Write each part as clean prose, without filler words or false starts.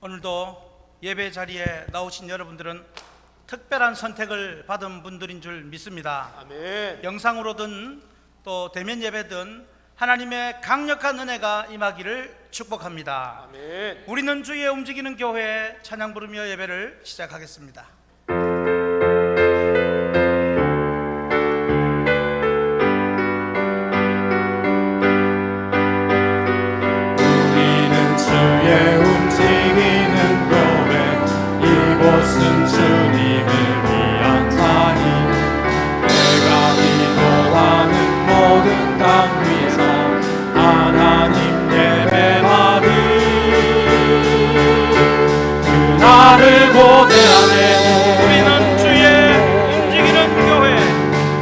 오늘도 예배 자리에 나오신 여러분들은 특별한 선택을 받은 분들인 줄 믿습니다. 아멘. 영상으로든 또 대면 예배든 하나님의 강력한 은혜가 임하기를 축복합니다. 아멘. 우리는 주의 움직이는 교회 찬양 부르며 예배를 시작하겠습니다. 우리는 주의 움직이는 교회, 이곳은 주님을 위한 자리. 내가 기도하는 모든 땅 위에서 하나님 예배하리. 그날을 고대하네. 우리는 주의 움직이는 교회,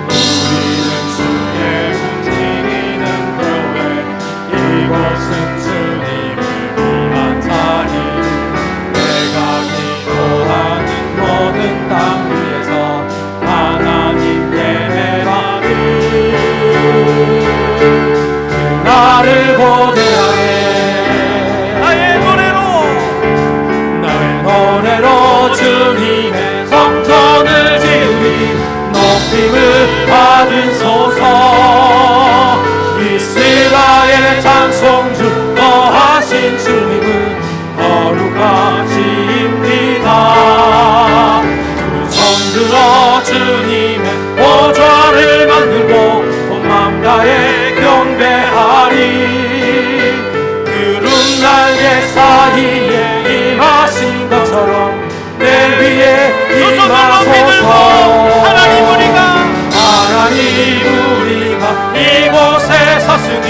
우리는 주의 움직이는 교회, 이곳은 주님을 위한 자리. 내가 기도하는 모든 땅 위에서 하나님 예배하리. 그날을 고대하네. 나의 노래로 주님의 성전을 지으리. 높임을 받으소서. 이스라엘의 찬송주 거하신 주님은 거룩하십니다. 두 손 들어 주님의 보좌를 만들고 온 맘 다해 경배하리. 구름 날개 사이에 임하신 것처럼 내 위에 임하소서. 하나님 우리가 이곳에 섰으니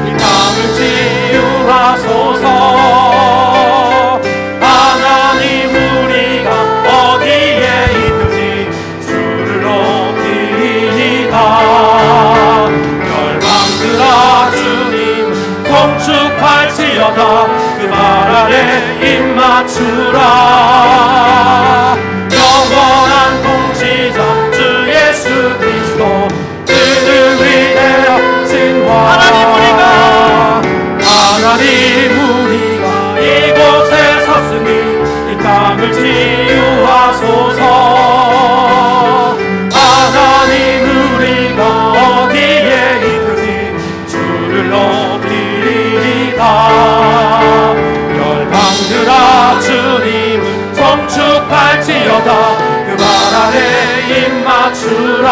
이 땅을 치유하소서. 하나님 우리가 어디에 있든지 주를 높이리이다. 열방들아 주님 동축할지어다. 그 말 아래 입 맞추라. 영원한 통치자 주 예수 그리스도, 그를 위대하신 화. 하나님 우리가 이곳에 섰으니 이 땅을 치유하소서. 하나님 우리가 어디에 있든지 주를 높이리이다. 열방들아 주님을 송축할지어다. 그 말 아래 입 맞추라.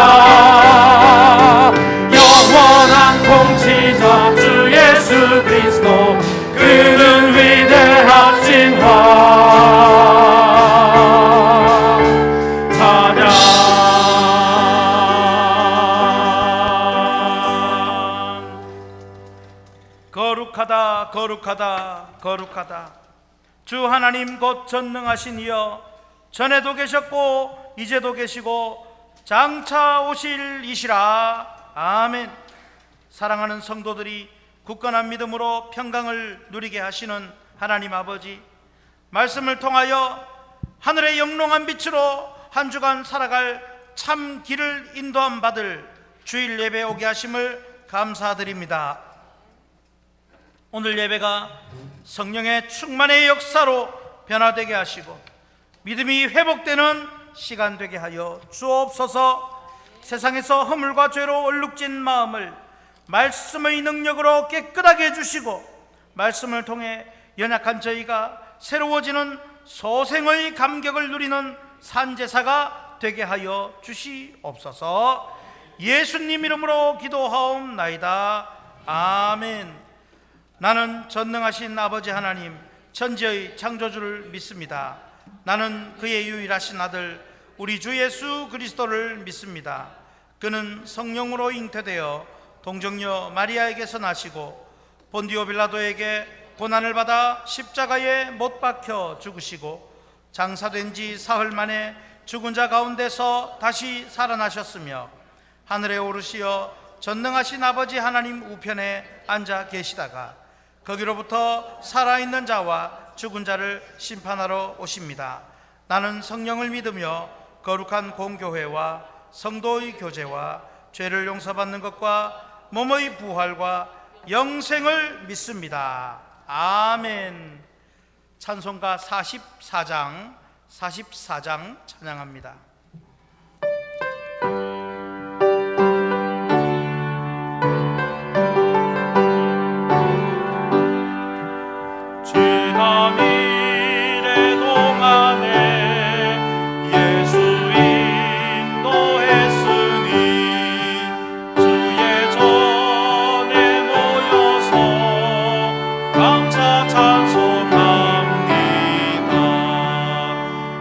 영원한 통치자 주 예수 그리스도, 그는 위대하신 화. 찬양. 거룩하다 거룩하다 거룩하다. 주 하나님 곧 전능하신 이여, 전에도 계셨고 이제도 계시고 장차 오실 이시라. 아멘. 사랑하는 성도들이 굳건한 믿음으로 평강을 누리게 하시는 하나님 아버지, 말씀을 통하여 하늘의 영롱한 빛으로 한 주간 살아갈 참 길을 인도함 받을 주일 예배 오게 하심을 감사드립니다. 오늘 예배가 성령의 충만의 역사로 변화되게 하시고 믿음이 회복되는 시간 되게 하여 주옵소서. 세상에서 허물과 죄로 얼룩진 마음을 말씀의 능력으로 깨끗하게 해주시고, 말씀을 통해 연약한 저희가 새로워지는 소생의 감격을 누리는 산제사가 되게 하여 주시옵소서. 예수님 이름으로 기도하옵나이다. 아멘. 나는 전능하신 아버지 하나님, 천지의 창조주를 믿습니다. 나는 그의 유일하신 아들 우리 주 예수 그리스도를 믿습니다. 그는 성령으로 잉태되어 동정녀 마리아에게서 나시고 본디오 빌라도에게 고난을 받아 십자가에 못 박혀 죽으시고 장사된 지 사흘 만에 죽은 자 가운데서 다시 살아나셨으며 하늘에 오르시어 전능하신 아버지 하나님 우편에 앉아 계시다가 거기로부터 살아있는 자와 죽은 자를 심판하러 오십니다. 나는 성령을 믿으며 거룩한 공교회와 성도의 교제와 죄를 용서받는 것과 몸의 부활과 영생을 믿습니다. 아멘. 찬송가 44장 찬양합니다. 지난 일의 동안에 예수 인도했으니 주의 전에 모여서 감사 찬송합니다.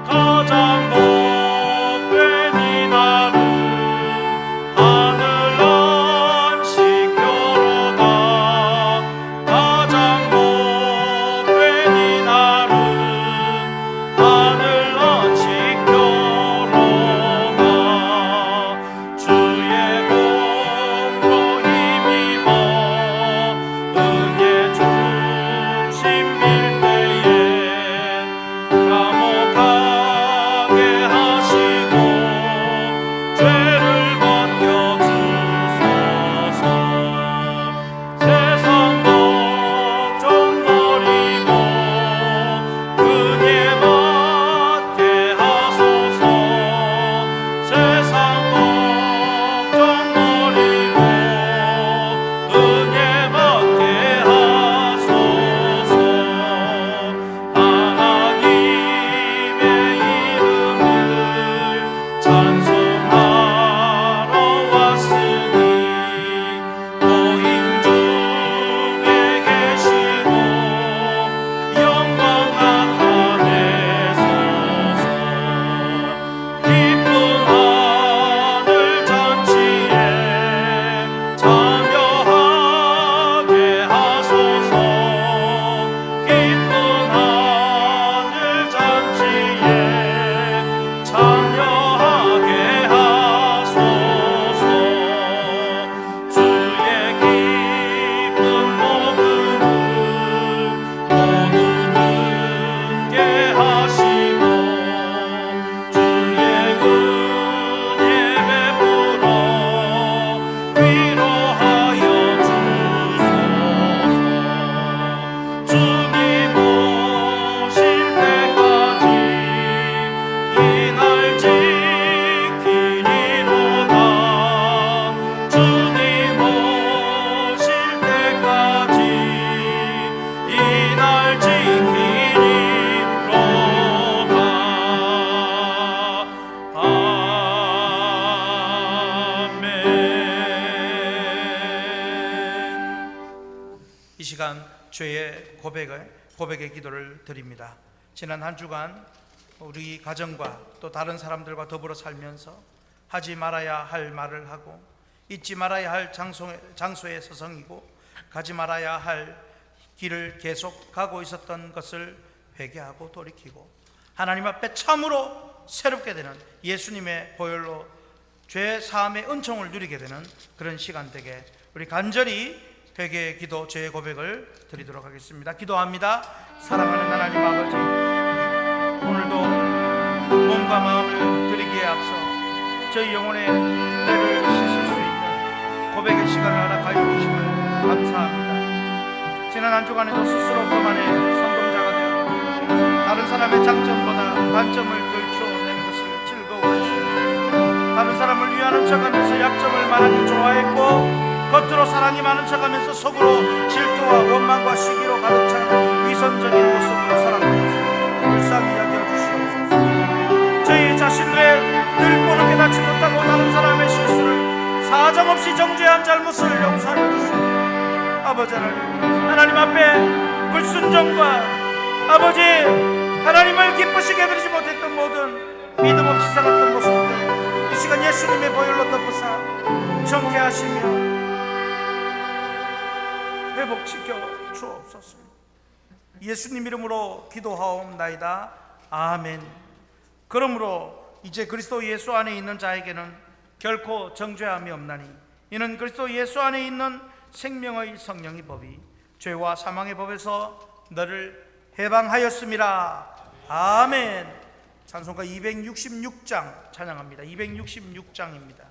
가장 복된 이날은 하늘 안식 벼로다. 가장 복된 이날은 하늘 안식 벼로다. 주의 공로 힘입어 은혜 중심 빌 때에 감옥하게 하시고 죄를 벗겨주소서. 세상 걱정 버리고 은혜 받게 하소서. 세상 걱정 버리고 은혜 받게 하소서. 하나님의 이름을 찬송하러 왔으니 모임 중에 계시고 영광 나타내소서. 기쁜 하늘 잔치에 참여하게 하소서. 기쁜 하늘 잔치에 참여하게 하소서. 주의 기쁜 복음을 모두 듣게 하시고 주의 은혜 베풀어 위로하여 주소서. 주님 오실 때까지 이 날 지키리로다. 주님 오실 때까지 이 날 지키리로다. 아멘. 이 시간 죄의 고백의 기도를 드립니다. 지난 한 주간 우리 가정과 또 다른 사람들과 더불어 살면서 하지 말아야 할 말을 하고 잊지 말아야 할 장소에 서성이고 가지 말아야 할 길을 계속 가고 있었던 것을 회개하고 돌이키고 하나님 앞에 참으로 새롭게 되는 예수님의 보혈로 죄 사함의 은총을 누리게 되는 그런 시간 되게 우리 간절히 회개의 기도, 죄의 고백을 드리도록 하겠습니다. 기도합니다. 사랑하는 하나님 아버지, 오늘도 몸과 마음을 드리기에 앞서 저희 영혼의 때를 씻을 수 있는 고백의 시간을 허락하여 주심을 감사합니다. 지난 한 주간에도 스스로 그만의 선동자가 되어 다른 사람의 장점보다 단점을 들춰내는 것을 즐거워했습니다. 다른 사람을 위하는 척하면서 약점을 말하기 좋아했고 겉으로 사랑이 많은 척하면서 속으로 질투와 원망과 시기로 가득 찬 위선적인 모습으로 살아가는 것을 불쌍히 여겨주시옵소서. 저희 자신들의 늘 보는 깨닫지 못하고 다른 사람의 실수를 사정없이 정죄한 잘못을 용서하여 주시고 아버지 하나님 앞에 불순종과 아버지 하나님을 기쁘시게 해드리지 못했던 모든 믿음 없이 살았던 모습들 이 시간 예수님의 보혈로 덮으사 정케하시며 회복시켜 주옵소서. 예수님 이름으로 기도하옵나이다. 아멘. 그러므로 이제 그리스도 예수 안에 있는 자에게는 결코 정죄함이 없나니 이는 그리스도 예수 안에 있는 생명의 성령의 법이 죄와 사망의 법에서 너를 해방하였음이라. 아멘. 찬송가 266장 찬양합니다. 266장입니다.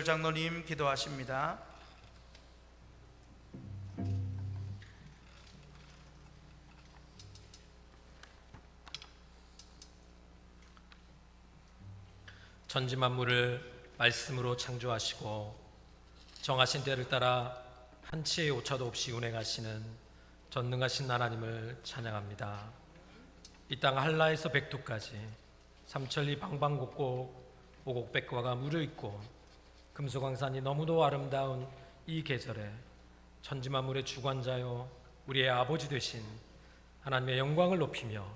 이순열 장로님 기도하십니다. 천지 만물을 말씀으로 창조하시고 정하신 때를 따라 한치의 오차도 없이 운행하시는 전능하신 하나님을 찬양합니다. 이 땅 한라에서 백두까지 삼천리 방방곡곡 오곡백과가 물을 잇고 금수강산이 너무도 아름다운 이 계절에 천지 만물의 주관자요 우리의 아버지 되신 하나님의 영광을 높이며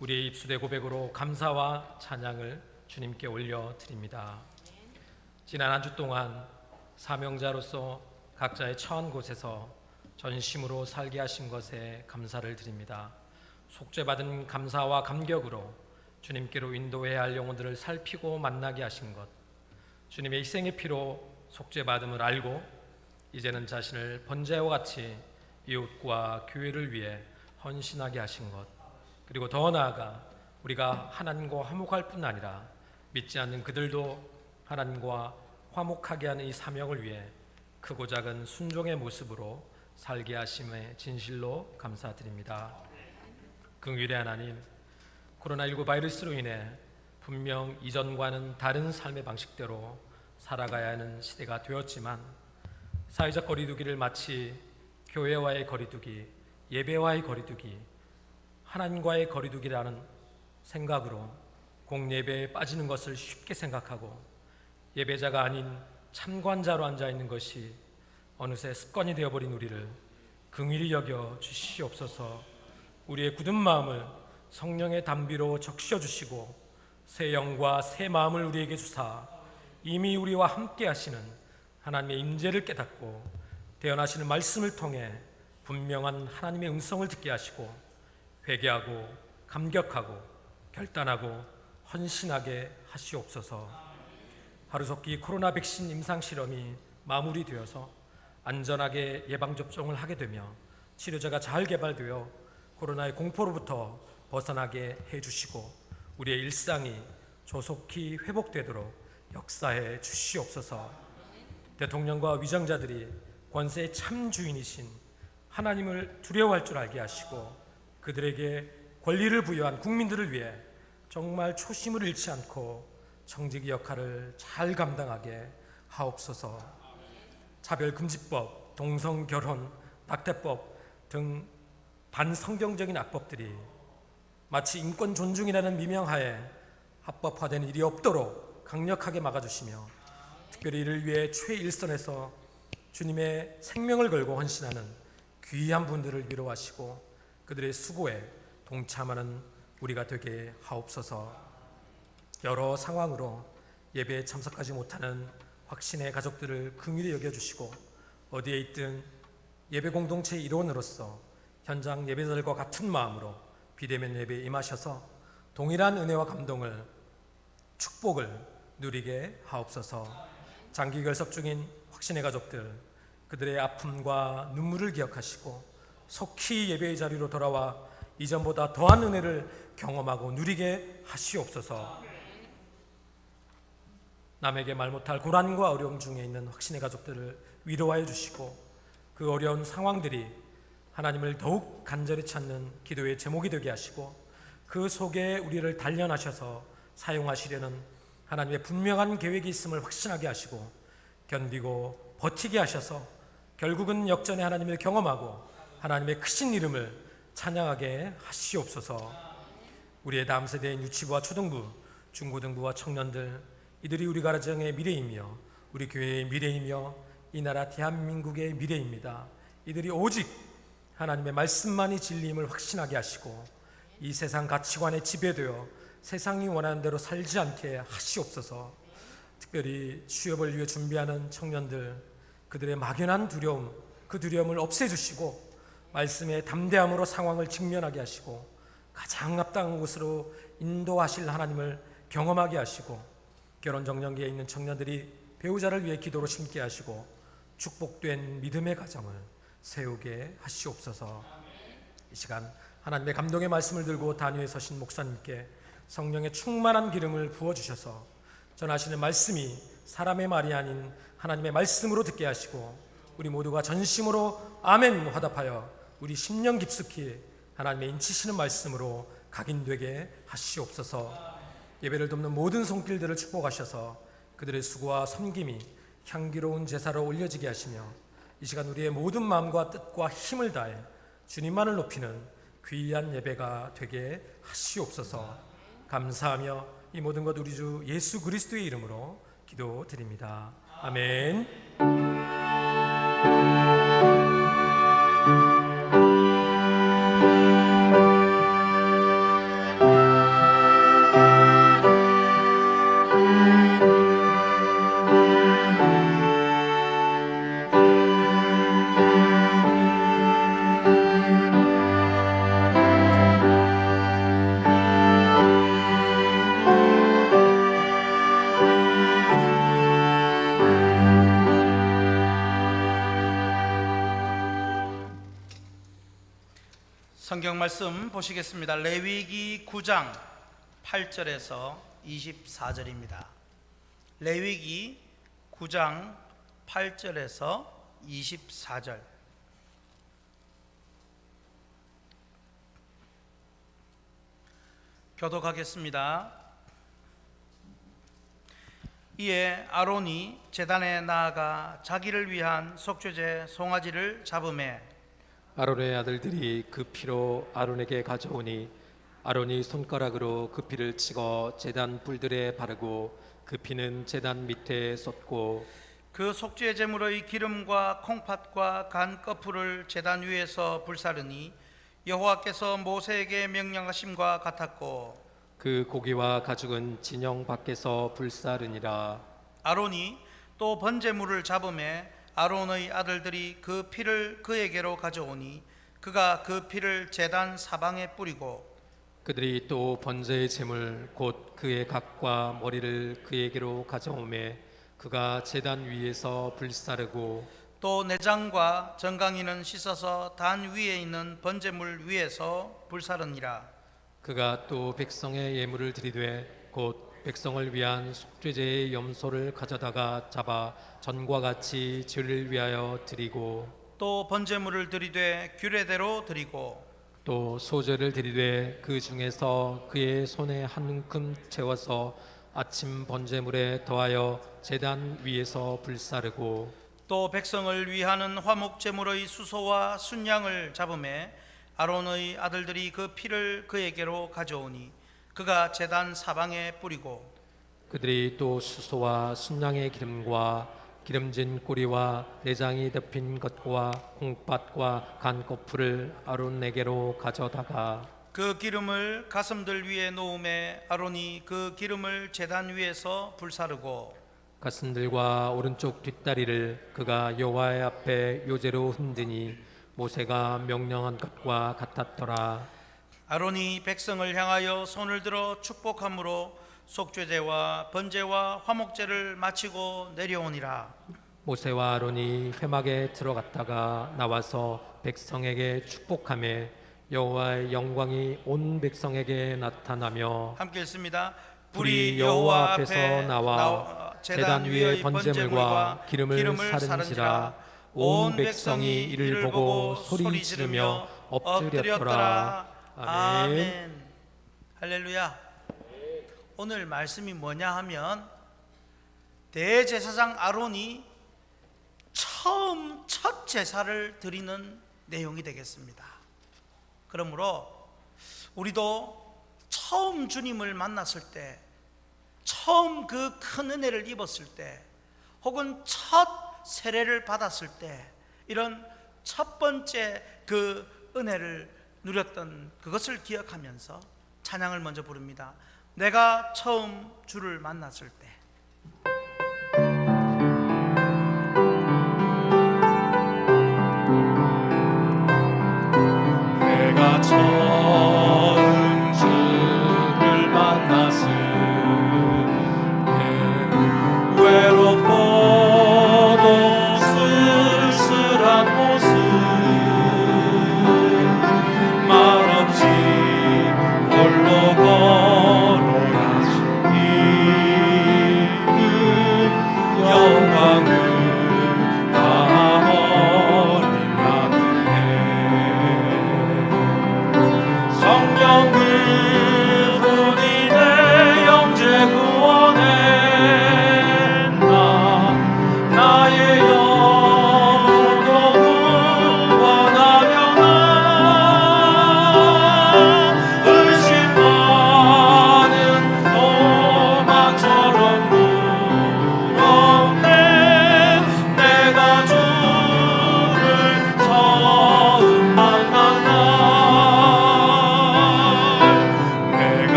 우리의 입술의 고백으로 감사와 찬양을 주님께 올려드립니다. 지난 한 주 동안 사명자로서 각자의 처한 곳에서 전심으로 살게 하신 것에 감사를 드립니다. 속죄받은 감사와 감격으로 주님께로 인도해야 할 영혼들을 살피고 만나게 하신 것, 주님의 희생의 피로 속죄받음을 알고 이제는 자신을 번제와 같이 이웃과 교회를 위해 헌신하게 하신 것, 그리고 더 나아가 우리가 하나님과 화목할 뿐 아니라 믿지 않는 그들도 하나님과 화목하게 하는 이 사명을 위해 크고 작은 순종의 모습으로 살게 하심에 진실로 감사드립니다. 긍휼의 하나님, 코로나19 바이러스로 인해 분명 이전과는 다른 삶의 방식대로 살아가야 하는 시대가 되었지만 사회적 거리두기를 마치 교회와의 거리두기, 예배와의 거리두기, 하나님과의 거리두기라는 생각으로 공예배에 빠지는 것을 쉽게 생각하고 예배자가 아닌 참관자로 앉아있는 것이 어느새 습관이 되어버린 우리를 긍휼히 여겨 주시옵소서. 우리의 굳은 마음을 성령의 담비로 적셔주시고 새 영과 새 마음을 우리에게 주사 이미 우리와 함께 하시는 하나님의 임재를 깨닫고 대언하시는 말씀을 통해 분명한 하나님의 음성을 듣게 하시고 회개하고 감격하고 결단하고 헌신하게 하시옵소서. 하루속히 코로나 백신 임상 실험이 마무리되어서 안전하게 예방접종을 하게 되며 치료제가 잘 개발되어 코로나의 공포로부터 벗어나게 해주시고 우리의 일상이 조속히 회복되도록 역사해 주시옵소서. 대통령과 위정자들이 권세의 참 주인이신 하나님을 두려워할 줄 알게 하시고 그들에게 권리를 부여한 국민들을 위해 정말 초심을 잃지 않고 청지기 역할을 잘 감당하게 하옵소서. 차별금지법, 동성결혼, 낙태법 등 반성경적인 악법들이 마치 인권 존중이라는 미명하에 합법화된 일이 없도록 강력하게 막아주시며 특별히 이를 위해 최일선에서 주님의 생명을 걸고 헌신하는 귀한 분들을 위로하시고 그들의 수고에 동참하는 우리가 되게 하옵소서. 여러 상황으로 예배에 참석하지 못하는 확신의 가족들을 긍휼히 여겨주시고 어디에 있든 예배 공동체의 일원으로서 현장 예배자들과 같은 마음으로 비대면 예배에 임하셔서 동일한 은혜와 감동을 축복을 누리게 하옵소서. 장기 결석 중인 확신의 가족들 그들의 아픔과 눈물을 기억하시고 속히 예배의 자리로 돌아와 이전보다 더한 은혜를 경험하고 누리게 하시옵소서. 남에게 말 못할 고난과 어려움 중에 있는 확신의 가족들을 위로하여 주시고 그 어려운 상황들이 하나님을 더욱 간절히 찾는 기도의 제목이 되게 하시고 그 속에 우리를 단련하셔서 사용하시려는 하나님의 분명한 계획이 있음을 확신하게 하시고 견디고 버티게 하셔서 결국은 역전의 하나님을 경험하고 하나님의 크신 이름을 찬양하게 하시옵소서. 우리의 다음 세대인 유치부와 초등부, 중고등부와 청년들 이들이 우리 가정의 미래이며 우리 교회의 미래이며 이 나라 대한민국의 미래입니다. 이들이 오직 하나님의 말씀만이 진리임을 확신하게 하시고 이 세상 가치관에 지배되어 세상이 원하는 대로 살지 않게 하시옵소서. 특별히 취업을 위해 준비하는 청년들 그들의 막연한 두려움 그 두려움을 없애주시고 말씀의 담대함으로 상황을 직면하게 하시고 가장 합당한 곳으로 인도하실 하나님을 경험하게 하시고 결혼 정년기에 있는 청년들이 배우자를 위해 기도로 심게 하시고 축복된 믿음의 가정을 세우게 하시옵소서. 이 시간 하나님의 감동의 말씀을 들고 단위에 서신 목사님께 성령의 충만한 기름을 부어주셔서 전하시는 말씀이 사람의 말이 아닌 하나님의 말씀으로 듣게 하시고 우리 모두가 전심으로 아멘 화답하여 우리 심령 깊숙이 하나님의 인치시는 말씀으로 각인되게 하시옵소서. 예배를 돕는 모든 손길들을 축복하셔서 그들의 수고와 섬김이 향기로운 제사로 올려지게 하시며 이 시간 우리의 모든 마음과 뜻과 힘을 다해 주님만을 높이는 귀한 예배가 되게 하시옵소서. 감사하며 이 모든 것 우리 주 예수 그리스도의 이름으로 기도드립니다. 아멘. 성경 말씀 보시겠습니다. 레위기 9장 8절에서 24절입니다. 레위기 9장 8절에서 24절. 교독하겠습니다. 이에 아론이 제단에 나아가 자기를 위한 속죄제 송아지를 잡음에 아론의 아들들이 그 피로 아론에게 가져오니 아론이 손가락으로 그 피를 치고 제단 뿔들에 바르고 그 피는 제단 밑에 쏟고 그 속죄 제물의 기름과 콩팥과 간 거풀을 제단 위에서 불사르니 여호와께서 모세에게 명령하심과 같았고 그 고기와 가죽은 진영 밖에서 불사르니라. 아론이 또 번제물을 잡음에 아론의 아들들이 그 피를 그에게로 가져오니 그가 그 피를 제단 사방에 뿌리고 그들이 또 번제의 제물 곧 그의 각과 머리를 그에게로 가져오매 그가 제단 위에서 불사르고 또 내장과 정강이는 씻어서 단 위에 있는 번제물 위에서 불사르니라. 그가 또 백성의 예물을 드리되 곧 백성을 위한 속죄제의 염소를 가져다가 잡아 전과 같이 죄를 위하여 드리고 또 번제물을 드리되 규례대로 드리고 또 소제를 드리되 그 중에서 그의 손에 한 움큼 채워서 아침 번제물에 더하여 제단 위에서 불사르고 또 백성을 위하는 화목 제물의 수소와 순양을 잡음에 아론의 아들들이 그 피를 그에게로 가져오니 그가 제단 사방에 뿌리고 그들이 또 수소와 순양의 기름과 기름진 꼬리와 내장이 덮인 것과 콩팥과 간거풀을 아론에게로 가져다가 그 기름을 가슴들 위에 놓음에 아론이 그 기름을 제단 위에서 불사르고 가슴들과 오른쪽 뒷다리를 그가 여호와의 앞에 요제로 흔드니 모세가 명령한 것과 같았더라. 아론이 백성을 향하여 손을 들어 축복함으로 속죄제와 번제와 화목제를 마치고 내려오니라. 모세와 아론이 회막에 들어갔다가 나와서 백성에게 축복하며 여호와의 영광이 온 백성에게 나타나며 함께 읽습니다. 불이 여호와 앞에서 나와 제단 위에 번제물과 기름을 사른지라. 온 백성이 이를 보고 소리 지르며 엎드렸더라. 아멘. 할렐루야. 오늘 말씀이 뭐냐 하면 대제사장 아론이 처음 첫 제사를 드리는 내용이 되겠습니다. 그러므로 우리도 처음 주님을 만났을 때, 처음 그 큰 은혜를 입었을 때, 혹은 첫 세례를 받았을 때 이런 첫 번째 그 은혜를 누렸던 그것을 기억하면서 찬양을 먼저 부릅니다. 내가 처음 주를 만났을 때. 내가 처음 주를 만났을 때 외롭고도 쓸쓸한 모습 말없이 홀로 걸어가시는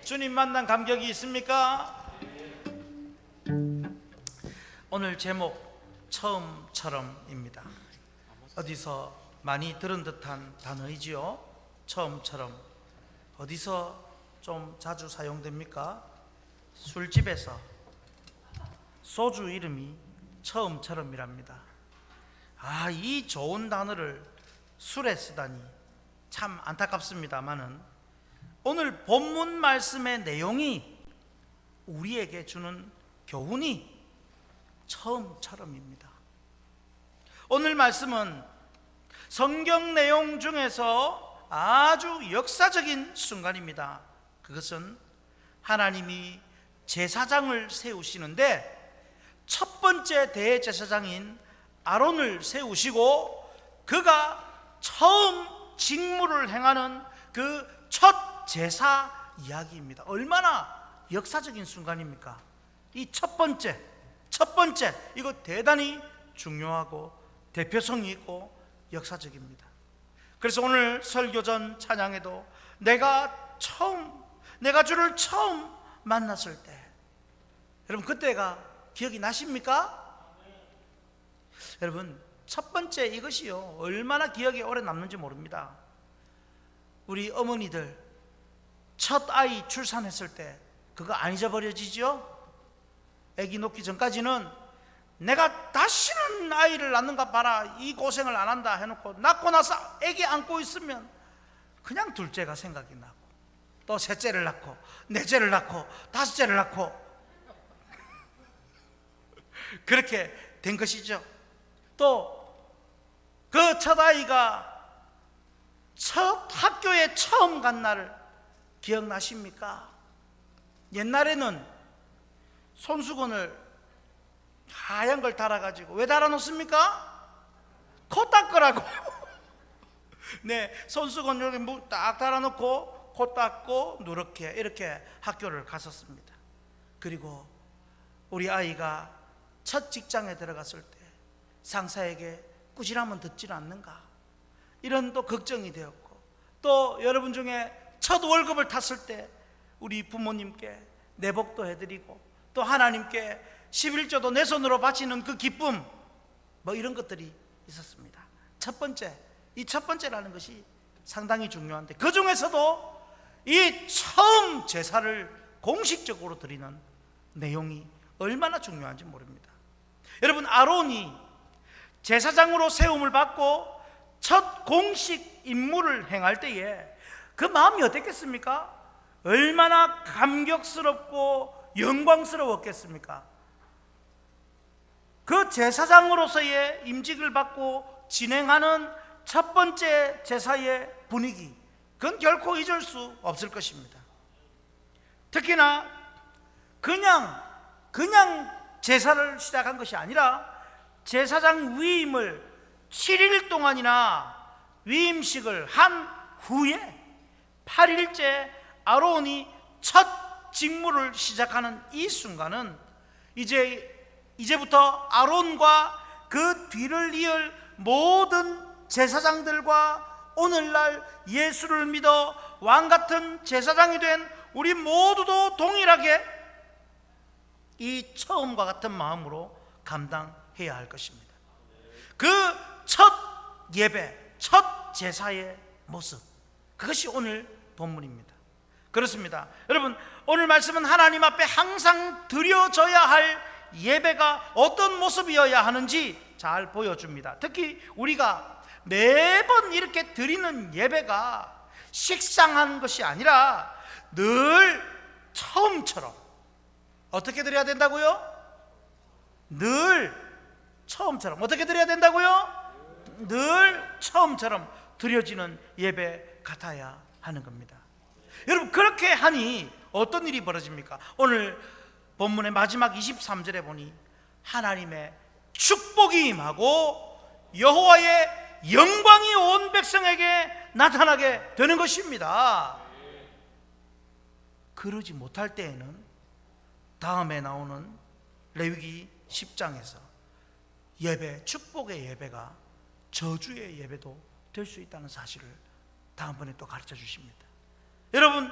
주님 만난 감격이 있습니까? 오늘 제목 처음처럼입니다. 어디서 많이 들은 듯한 단어이지요. 처음처럼. 어디서 좀 자주 사용됩니까? 술집에서 소주 이름이 처음처럼이랍니다. 이 좋은 단어를 술에 쓰다니 참 안타깝습니다만은 오늘 본문 말씀의 내용이 우리에게 주는 교훈이 처음처럼입니다. 오늘 말씀은 성경 내용 중에서 아주 역사적인 순간입니다. 그것은 하나님이 제사장을 세우시는데 첫 번째 대제사장인 아론을 세우시고 그가 처음 직무를 행하는 그 첫 제사 이야기입니다. 얼마나 역사적인 순간입니까? 이 첫 번째 이거 대단히 중요하고 대표성이 있고 역사적입니다. 그래서 오늘 설교전 찬양에도 내가 주를 처음 만났을 때, 여러분 그때가 기억이 나십니까? 여러분 첫 번째 이것이요 얼마나 기억에 오래 남는지 모릅니다. 우리 어머니들 첫 아이 출산했을 때 그거 안 잊어버려지죠? 아기 놓기 전까지는 내가 다시는 아이를 낳는가 봐라, 이 고생을 안 한다 해놓고 낳고 나서 아기 안고 있으면 그냥 둘째가 생각이 나고 또 셋째를 낳고 넷째를 낳고 다섯째를 낳고 그렇게 된 것이죠. 또 그 첫 아이가 첫 학교에 처음 간 날을 기억나십니까? 옛날에는 손수건을 하얀 걸 달아가지고 왜 달아놓습니까? 코 닦으라고. 네, 손수건 여기 딱 달아놓고 코 닦고 누렇게 이렇게 학교를 갔었습니다. 그리고 우리 아이가 첫 직장에 들어갔을 때 상사에게 꾸지람은 듣질 않는가, 이런 또 걱정이 되었고, 또 여러분 중에 첫 월급을 탔을 때 우리 부모님께 내복도 해드리고 또 하나님께 11조도 내 손으로 바치는 그 기쁨, 뭐 이런 것들이 있었습니다. 첫 번째, 이 첫 번째라는 것이 상당히 중요한데 그 중에서도 이 처음 제사를 공식적으로 드리는 내용이 얼마나 중요한지 모릅니다. 여러분 아론이 제사장으로 세움을 받고 첫 공식 임무를 행할 때에 그 마음이 어땠겠습니까? 얼마나 감격스럽고 영광스러웠겠습니까? 그 제사장으로서의 임직을 받고 진행하는 첫 번째 제사의 분위기, 그건 결코 잊을 수 없을 것입니다. 특히나 그냥 제사를 시작한 것이 아니라 제사장 위임을 7일 동안이나 위임식을 한 후에 8일째 아론이 첫 직무를 시작하는 이 순간은 이제부터 아론과 그 뒤를 이을 모든 제사장들과 오늘날 예수를 믿어 왕같은 제사장이 된 우리 모두도 동일하게 이 처음과 같은 마음으로 감당해야 할 것입니다. 그 첫 예배, 첫 제사의 모습, 그것이 오늘 본문입니다. 그렇습니다. 여러분 오늘 말씀은 하나님 앞에 항상 드려져야 할 예배가 어떤 모습이어야 하는지 잘 보여줍니다. 특히 우리가 매번 이렇게 드리는 예배가 식상한 것이 아니라 늘 처음처럼 어떻게 드려야 된다고요? 늘 처음처럼 어떻게 드려야 된다고요? 늘 처음처럼 드려지는 예배 같아야 하는 겁니다. 여러분 그렇게 하니 어떤 일이 벌어집니까? 오늘 본문의 마지막 23절에 보니 하나님의 축복이 임하고 여호와의 영광이 온 백성에게 나타나게 되는 것입니다. 그러지 못할 때에는 다음에 나오는 레위기 10장에서 예배, 축복의 예배가 저주의 예배도 될 수 있다는 사실을 다음번에 또 가르쳐 주십니다. 여러분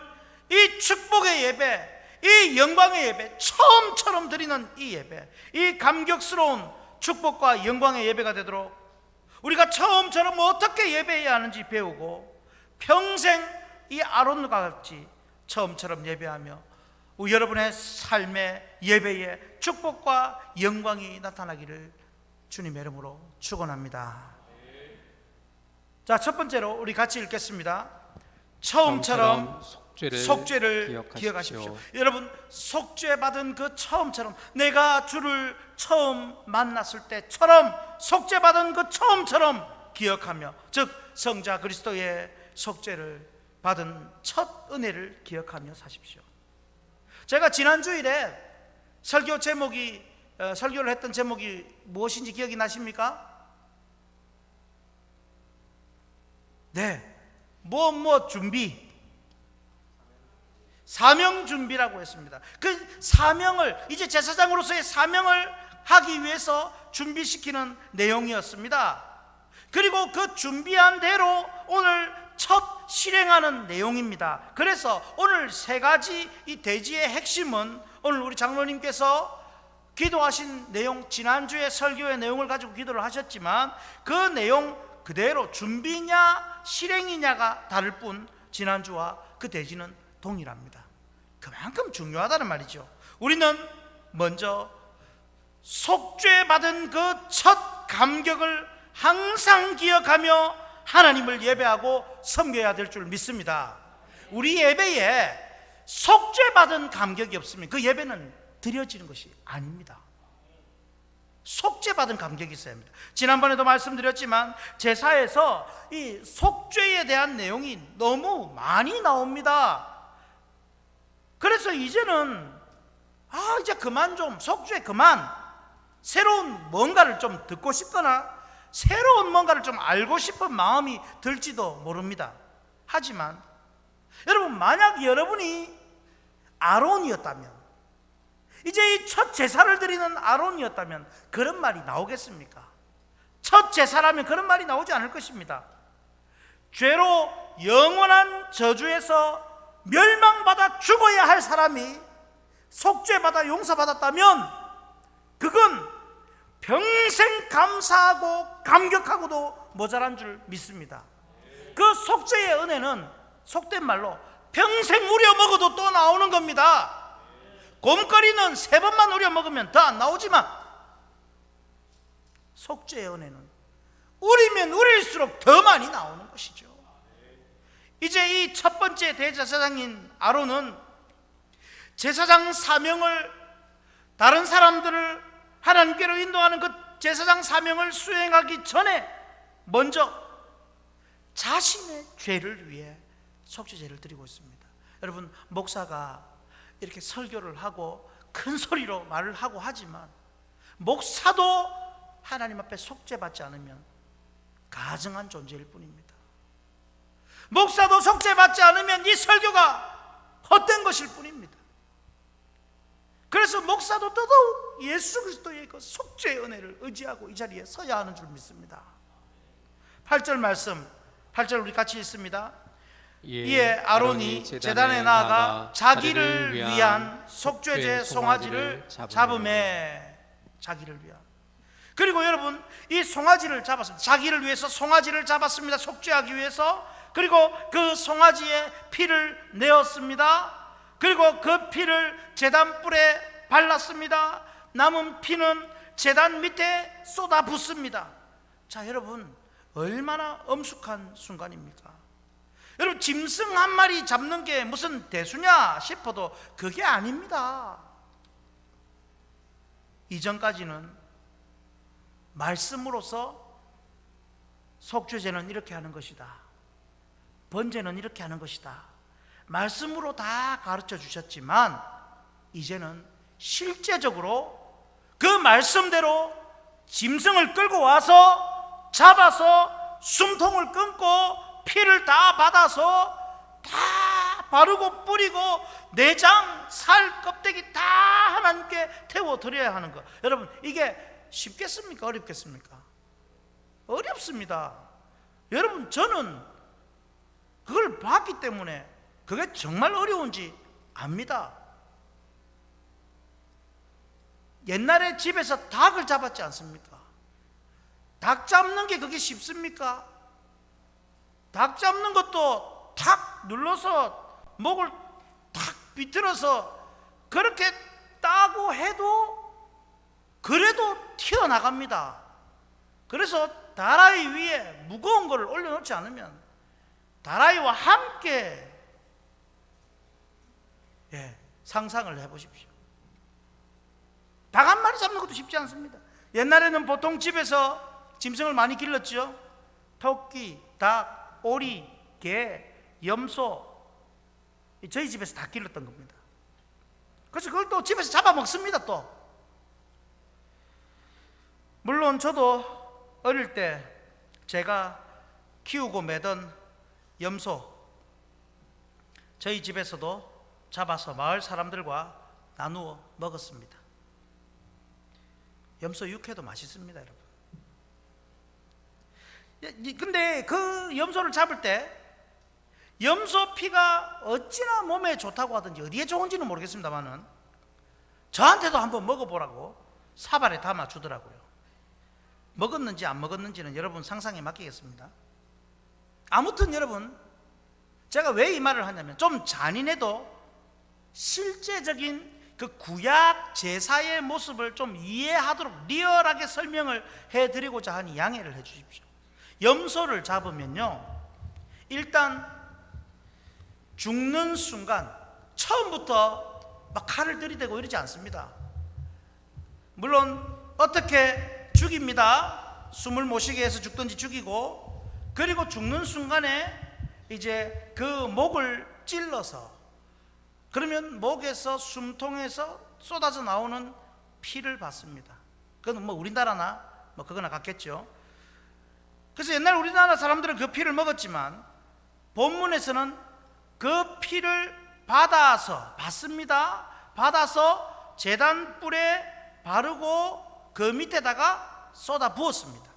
이 축복의 예배, 이 영광의 예배, 처음처럼 드리는 이 예배, 이 감격스러운 축복과 영광의 예배가 되도록 우리가 처음처럼 어떻게 예배해야 하는지 배우고 평생 이 아론과 같이 처음처럼 예배하며 여러분의 삶의 예배에 축복과 영광이 나타나기를 주님의 이름으로 축원합니다. 자, 첫 번째로 우리 같이 읽겠습니다. 처음처럼 속죄를 기억하십시오. 여러분, 속죄 받은 그 처음처럼, 내가 주를 처음 만났을 때처럼 속죄 받은 그 처음처럼 기억하며, 즉 성자 그리스도의 속죄를 받은 첫 은혜를 기억하며 사십시오. 제가 지난 주일에 설교를 했던 제목이 무엇인지 기억이 나십니까? 네, 준비, 사명 준비라고 했습니다. 그 사명을, 이제 제사장으로서의 사명을 하기 위해서 준비시키는 내용이었습니다. 그리고 그 준비한 대로 오늘 첫 실행하는 내용입니다. 그래서 오늘 세 가지 이 대지의 핵심은 오늘 우리 장로님께서 기도하신 내용, 지난주에 설교의 내용을 가지고 기도를 하셨지만 그 내용 그대로 준비냐 실행이냐가 다를 뿐 지난주와 그 대지는 동일합니다. 그만큼 중요하다는 말이죠. 우리는 먼저 속죄받은 그 첫 감격을 항상 기억하며 하나님을 예배하고 섬겨야 될 줄 믿습니다. 우리 예배에 속죄받은 감격이 없으면 그 예배는 드려지는 것이 아닙니다. 속죄받은 감격이 있어야 합니다. 지난번에도 말씀드렸지만 제사에서 이 속죄에 대한 내용이 너무 많이 나옵니다. 그래서 이제는 이제 그만 좀 속죄 그만, 새로운 뭔가를 좀 듣고 싶거나 새로운 뭔가를 좀 알고 싶은 마음이 들지도 모릅니다. 하지만 여러분, 만약 여러분이 아론이었다면, 이제 이 첫 제사를 드리는 아론이었다면 그런 말이 나오겠습니까? 첫 제사라면 그런 말이 나오지 않을 것입니다. 죄로 영원한 저주에서 멸망받아 죽어야 할 사람이 속죄받아 용서받았다면 그건 평생 감사하고 감격하고도 모자란 줄 믿습니다. 그 속죄의 은혜는 속된 말로 평생 우려 먹어도 또 나오는 겁니다. 곰거리는 3번만 우려 먹으면 더 안 나오지만 속죄의 은혜는 우리면 우릴수록 더 많이 나오는 것이죠. 이제 이 첫 번째 대제사장인 아론은 제사장 사명을, 다른 사람들을 하나님께로 인도하는 그 제사장 사명을 수행하기 전에 먼저 자신의 죄를 위해 속죄제를 드리고 있습니다. 여러분, 목사가 이렇게 설교를 하고 큰 소리로 말을 하고 하지만 목사도 하나님 앞에 속죄받지 않으면 가증한 존재일 뿐입니다. 목사도 속죄받지 않으면 이 설교가 헛된 것일 뿐입니다. 그래서 목사도 더더욱 예수 그리스도의 그 속죄의 은혜를 의지하고 이 자리에 서야 하는 줄 믿습니다. 8절 말씀, 8절 우리 같이 읽습니다. 이에 아론이 제단에 나아가 자기를 위한 속죄제 송아지를 잡음에, 자기를 위한. 그리고 여러분, 이 송아지를 잡았습니다. 자기를 위해서 송아지를 잡았습니다. 속죄하기 위해서. 그리고 그 송아지의 피를 내었습니다. 그리고 그 피를 제단 뿔에 발랐습니다. 남은 피는 제단 밑에 쏟아 붓습니다. 자, 여러분, 얼마나 엄숙한 순간입니까? 여러분, 짐승 한 마리 잡는 게 무슨 대수냐 싶어도 그게 아닙니다. 이전까지는 말씀으로서 속죄제는 이렇게 하는 것이다, 번제는 이렇게 하는 것이다, 말씀으로 다 가르쳐 주셨지만 이제는 실제적으로 그 말씀대로 짐승을 끌고 와서 잡아서 숨통을 끊고 피를 다 받아서 다 바르고 뿌리고 내장, 살, 껍데기 다 하나님께 태워드려야 하는 것. 여러분, 이게 쉽겠습니까? 어렵겠습니까? 어렵습니다. 여러분, 저는 그걸 봤기 때문에 그게 정말 어려운지 압니다. 옛날에 집에서 닭을 잡았지 않습니까? 닭 잡는 게 그게 쉽습니까? 닭 잡는 것도 탁 눌러서 목을 탁 비틀어서 그렇게 따고 해도 그래도 튀어나갑니다. 그래서 다라이 위에 무거운 것을 올려놓지 않으면 다라이와 함께 상상을 해보십시오. 닭 한 마리 잡는 것도 쉽지 않습니다. 옛날에는 보통 집에서 짐승을 많이 길렀죠. 토끼, 닭, 오리, 개, 염소, 저희 집에서 다 길렀던 겁니다. 그래서 그걸 또 집에서 잡아먹습니다. 또 물론 저도 어릴 때 제가 키우고 매던 염소 저희 집에서도 잡아서 마을 사람들과 나누어 먹었습니다. 염소 육회도 맛있습니다, 여러분. 근데 그 염소를 잡을 때 염소 피가 어찌나 몸에 좋다고 하든지 어디에 좋은지는 모르겠습니다만은 저한테도 한번 먹어보라고 사발에 담아 주더라고요. 먹었는지 안 먹었는지는 여러분 상상에 맡기겠습니다. 아무튼 여러분, 제가 왜 이 말을 하냐면 좀 잔인해도 실제적인 그 구약 제사의 모습을 좀 이해하도록 리얼하게 설명을 해드리고자 하니 양해를 해 주십시오. 염소를 잡으면요, 일단 죽는 순간 처음부터 막 칼을 들이대고 이러지 않습니다. 물론 어떻게 죽입니다. 숨을 못 쉬게 해서 죽든지 죽이고, 그리고 죽는 순간에 이제 그 목을 찔러서, 그러면 목에서 숨통에서 쏟아져 나오는 피를 받습니다. 그건 뭐 우리나라나 뭐 그거나 같겠죠. 그래서 옛날 우리나라 사람들은 그 피를 먹었지만 본문에서는 그 피를 받습니다. 받아서 제단 뿔에 바르고 그 밑에다가 쏟아 부었습니다.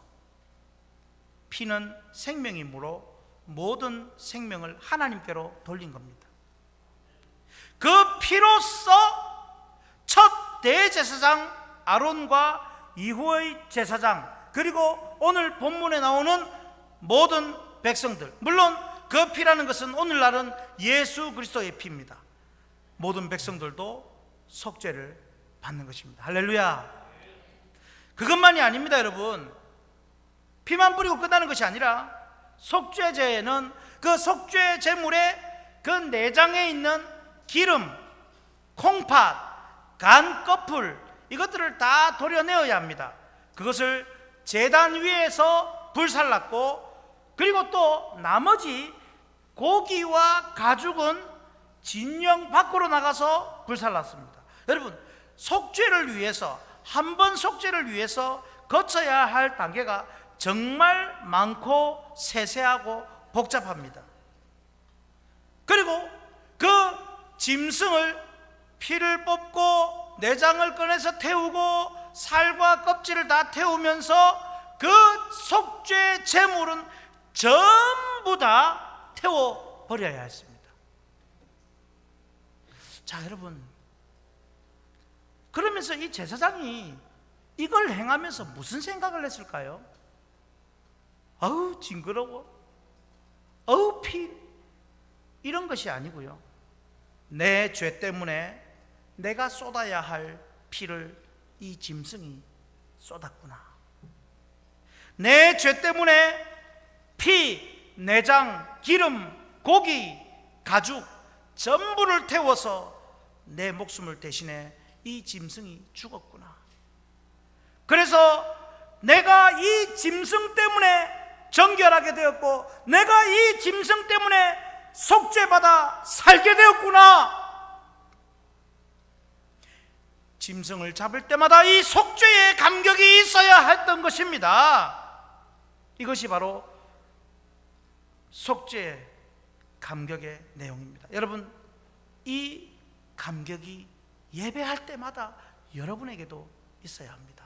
피는 생명이므로 모든 생명을 하나님께로 돌린 겁니다. 그 피로써 첫 대제사장 아론과 이후의 제사장, 그리고 오늘 본문에 나오는 모든 백성들, 물론 그 피라는 것은 오늘날은 예수 그리스도의 피입니다. 모든 백성들도 속죄를 받는 것입니다. 할렐루야. 그것만이 아닙니다, 여러분. 피만 뿌리고 끝나는 것이 아니라 속죄제에는 그 속죄 제물의 그 내장에 있는 기름, 콩팥, 간 껍풀, 이것들을 다 도려내어야 합니다. 그것을 제단 위에서 불살랐고, 그리고 또 나머지 고기와 가죽은 진영 밖으로 나가서 불살랐습니다. 여러분, 속죄를 위해서, 한 번 속죄를 위해서 거쳐야 할 단계가 정말 많고 세세하고 복잡합니다. 그리고 그 짐승을 피를 뽑고 내장을 꺼내서 태우고 살과 껍질을 다 태우면서 그 속죄 제물은 전부 다 태워버려야 했습니다. 자, 여러분, 그러면서 이 제사장이 이걸 행하면서 무슨 생각을 했을까요? 어우 징그러워, 어우 피, 이런 것이 아니고요, 내 죄 때문에 내가 쏟아야 할 피를 이 짐승이 쏟았구나. 내 죄 때문에 피, 내장, 기름, 고기, 가죽 전부를 태워서 내 목숨을 대신해 이 짐승이 죽었구나. 그래서 내가 이 짐승 때문에 정결하게 되었고, 내가 이 짐승 때문에 속죄받아 살게 되었구나. 짐승을 잡을 때마다 이 속죄의 감격이 있어야 했던 것입니다. 이것이 바로 속죄의 감격의 내용입니다. 여러분, 이 감격이 예배할 때마다 여러분에게도 있어야 합니다.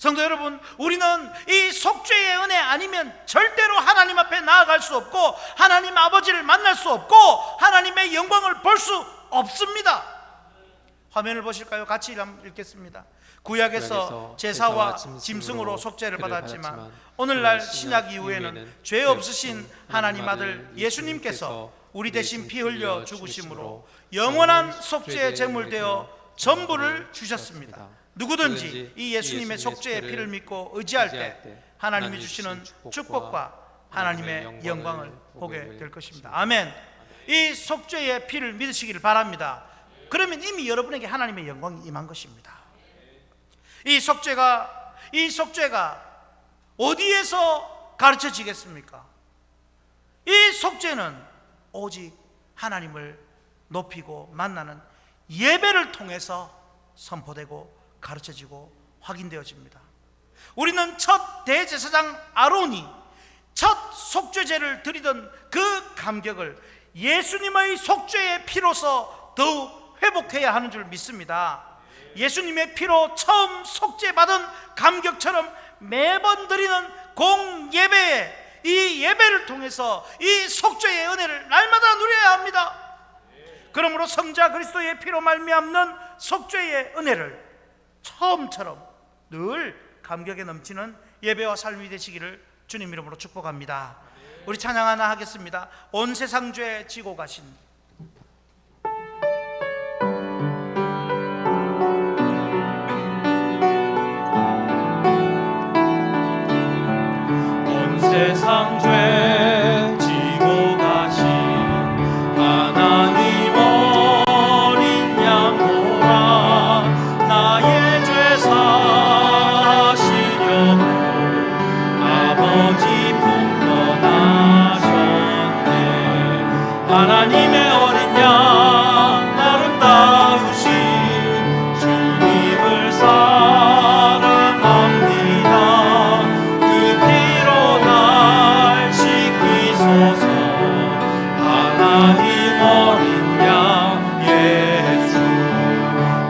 성도 여러분, 우리는 이 속죄의 은혜 아니면 절대로 하나님 앞에 나아갈 수 없고 하나님 아버지를 만날 수 없고 하나님의 영광을 볼 수 없습니다. 화면을 보실까요? 같이 읽겠습니다. 구약에서 제사와 짐승으로 속죄를 받았지만 오늘날 신약 이후에는 죄 없으신 하나님 아들 예수님께서 우리 대신 피 흘려 죽으심으로 영원한 속죄의 제물 되어 전부를 주셨습니다. 누구든지 이 예수님의 속죄의 피를 믿고 의지할 때 하나님이 주시는 축복과 하나님의 영광을 보게 될 것입니다. 아멘. 이 속죄의 피를 믿으시기를 바랍니다. 그러면 이미 여러분에게 하나님의 영광이 임한 것입니다. 이 속죄가 어디에서 가르쳐지겠습니까? 이 속죄는 오직 하나님을 높이고 만나는 예배를 통해서 선포되고 가르쳐지고 확인되어집니다. 우리는 첫 대제사장 아론이 첫 속죄제를 드리던 그 감격을 예수님의 속죄의 피로서 더욱 회복해야 하는 줄 믿습니다. 예수님의 피로 처음 속죄받은 감격처럼 매번 드리는 공예배에 이 예배를 통해서 이 속죄의 은혜를 날마다 누려야 합니다. 그러므로 성자 그리스도의 피로 말미암는 속죄의 은혜를 처음처럼 늘 감격에 넘치는 예배와 삶이 되시기를 주님 이름으로 축복합니다. 우리 찬양 하나 하겠습니다. 온 세상 죄 지고 가신 세상 죄 지고 가신 하나님 어린 양 보라 나의 죄 사하시려고 아버지 품 떠나셨네. 하나님의 어린 양 아름다우신 주님을 사랑합니다. 그 피로 하나님 어린 양 예수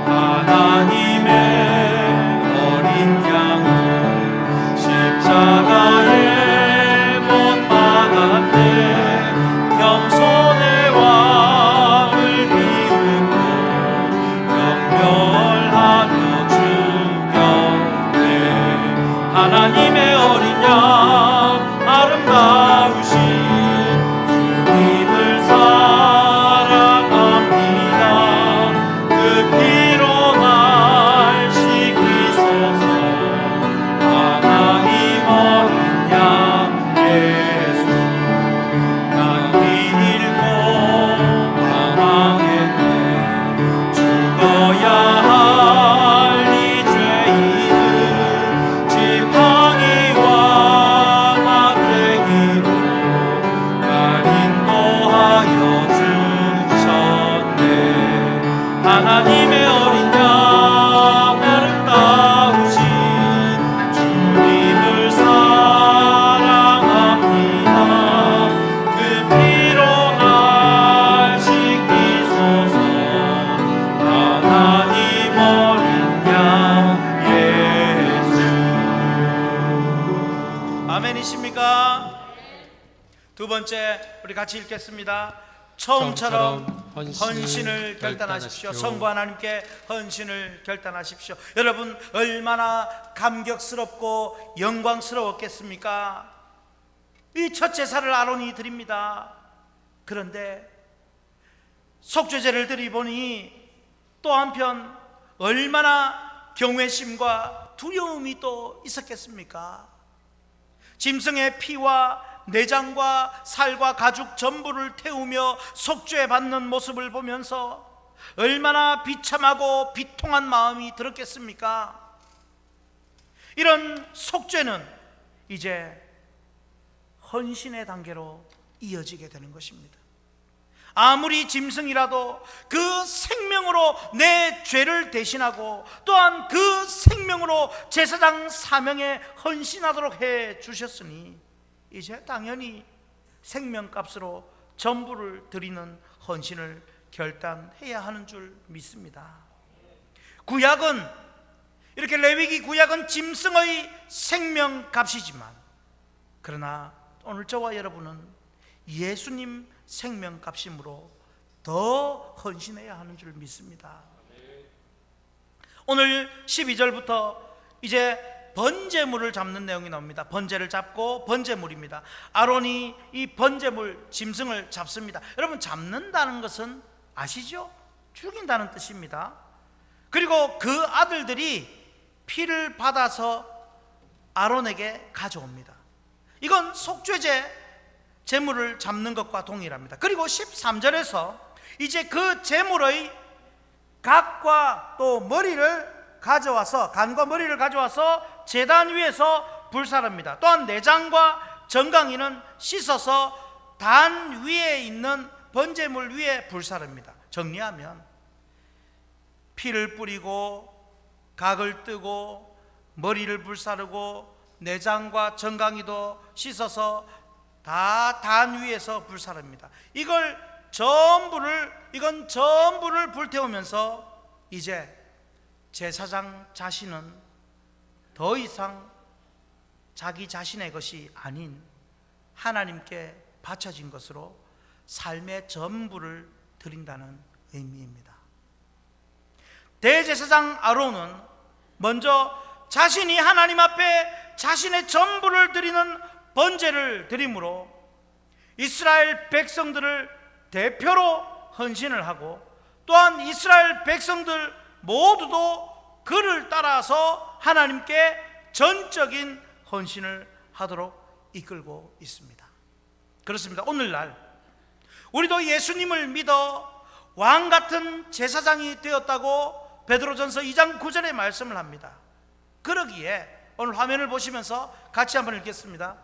하나님의 어린 양을 십자가에 못 박았네. 겸손의 왕을 비웃고 경멸하며 죽였네. 하나님의 어린 양 아름다우신 주님을 사랑합니다. 그 피로 날 씻기소서. 하나님 어린 양 예수 난 길 잃고 방황했네. 죽어야 할 이 죄인을 지팡이와 막대기로 날 인도하여 주셨네. 하나님의 어린 양 아름다우신 주님을 사랑합니다. 그 피로 날 씻기소서. 하나님 어린 양 예수. 아멘이십니까? 두 번째 우리 같이 읽겠습니다. 처음처럼 헌신을 결단하십시오. 성부 하나님께 헌신을 결단하십시오. 여러분 얼마나 감격스럽고 영광스러웠겠습니까? 이 첫 제사를 아론이 드립니다. 그런데 속죄제를 드리보니 또 한편 얼마나 경외심과 두려움이 또 있었겠습니까? 짐승의 피와 내장과 살과 가죽 전부를 태우며 속죄받는 모습을 보면서 얼마나 비참하고 비통한 마음이 들었겠습니까? 이런 속죄는 이제 헌신의 단계로 이어지게 되는 것입니다. 아무리 짐승이라도 그 생명으로 내 죄를 대신하고 또한 그 생명으로 제사장 사명에 헌신하도록 해 주셨으니 이제 당연히 생명값으로 전부를 드리는 헌신을 결단해야 하는 줄 믿습니다. 구약은 이렇게 레위기 구약은 짐승의 생명값이지만, 그러나 오늘 저와 여러분은 예수님 생명값이므로 더 헌신해야 하는 줄 믿습니다. 오늘 12절부터 이제 번제물을 잡는 내용이 나옵니다. 번제를 잡고 번제물입니다. 아론이 이 번제물 짐승을 잡습니다. 여러분, 잡는다는 것은 아시죠? 죽인다는 뜻입니다. 그리고 그 아들들이 피를 받아서 아론에게 가져옵니다. 이건 속죄제 제물을 잡는 것과 동일합니다. 그리고 13절에서 이제 그 제물의 각과 또 머리를 가져와서, 간과 머리를 가져와서 제단 위에서 불사릅니다. 또한 내장과 정강이는 씻어서 단 위에 있는 번제물 위에 불사릅니다. 정리하면 피를 뿌리고 각을 뜨고 머리를 불사르고 내장과 정강이도 씻어서 다 단 위에서 불사릅니다. 이건 전부를 불태우면서 이제 제사장 자신은 더 이상 자기 자신의 것이 아닌 하나님께 바쳐진 것으로 삶의 전부를 드린다는 의미입니다. 대제사장 아론은 먼저 자신이 하나님 앞에 자신의 전부를 드리는 번제를 드림으로 이스라엘 백성들을 대표로 헌신을 하고, 또한 이스라엘 백성들 모두도 그를 따라서 하나님께 전적인 헌신을 하도록 이끌고 있습니다. 그렇습니다. 오늘날 우리도 예수님을 믿어 왕 같은 제사장이 되었다고 베드로전서 2장 9절에 말씀을 합니다. 그러기에 오늘 화면을 보시면서 같이 한번 읽겠습니다.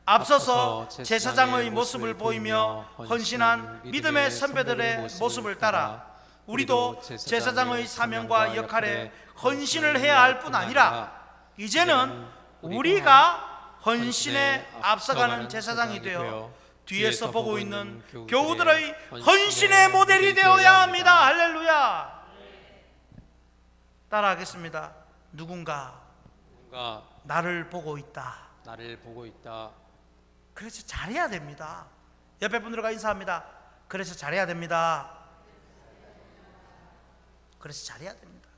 앞서서 제사장의 모습을 보이며 헌신한 믿음의 선배들의 모습을 따라 우리도 제사장의 사명과 역할에 헌신을 해야 할 뿐 아니라 이제는 우리가 헌신에 앞서가는 제사장이 되어 뒤에서 보고 있는 교우들의 헌신의 모델이 되어야 합니다. 할렐루야. 따라하겠습니다. 누군가 나를 보고 있다. 그래서 잘해야 됩니다. 옆에 분들과 인사합니다. 그래서 잘해야 됩니다. 그래서 잘해야 됩니다.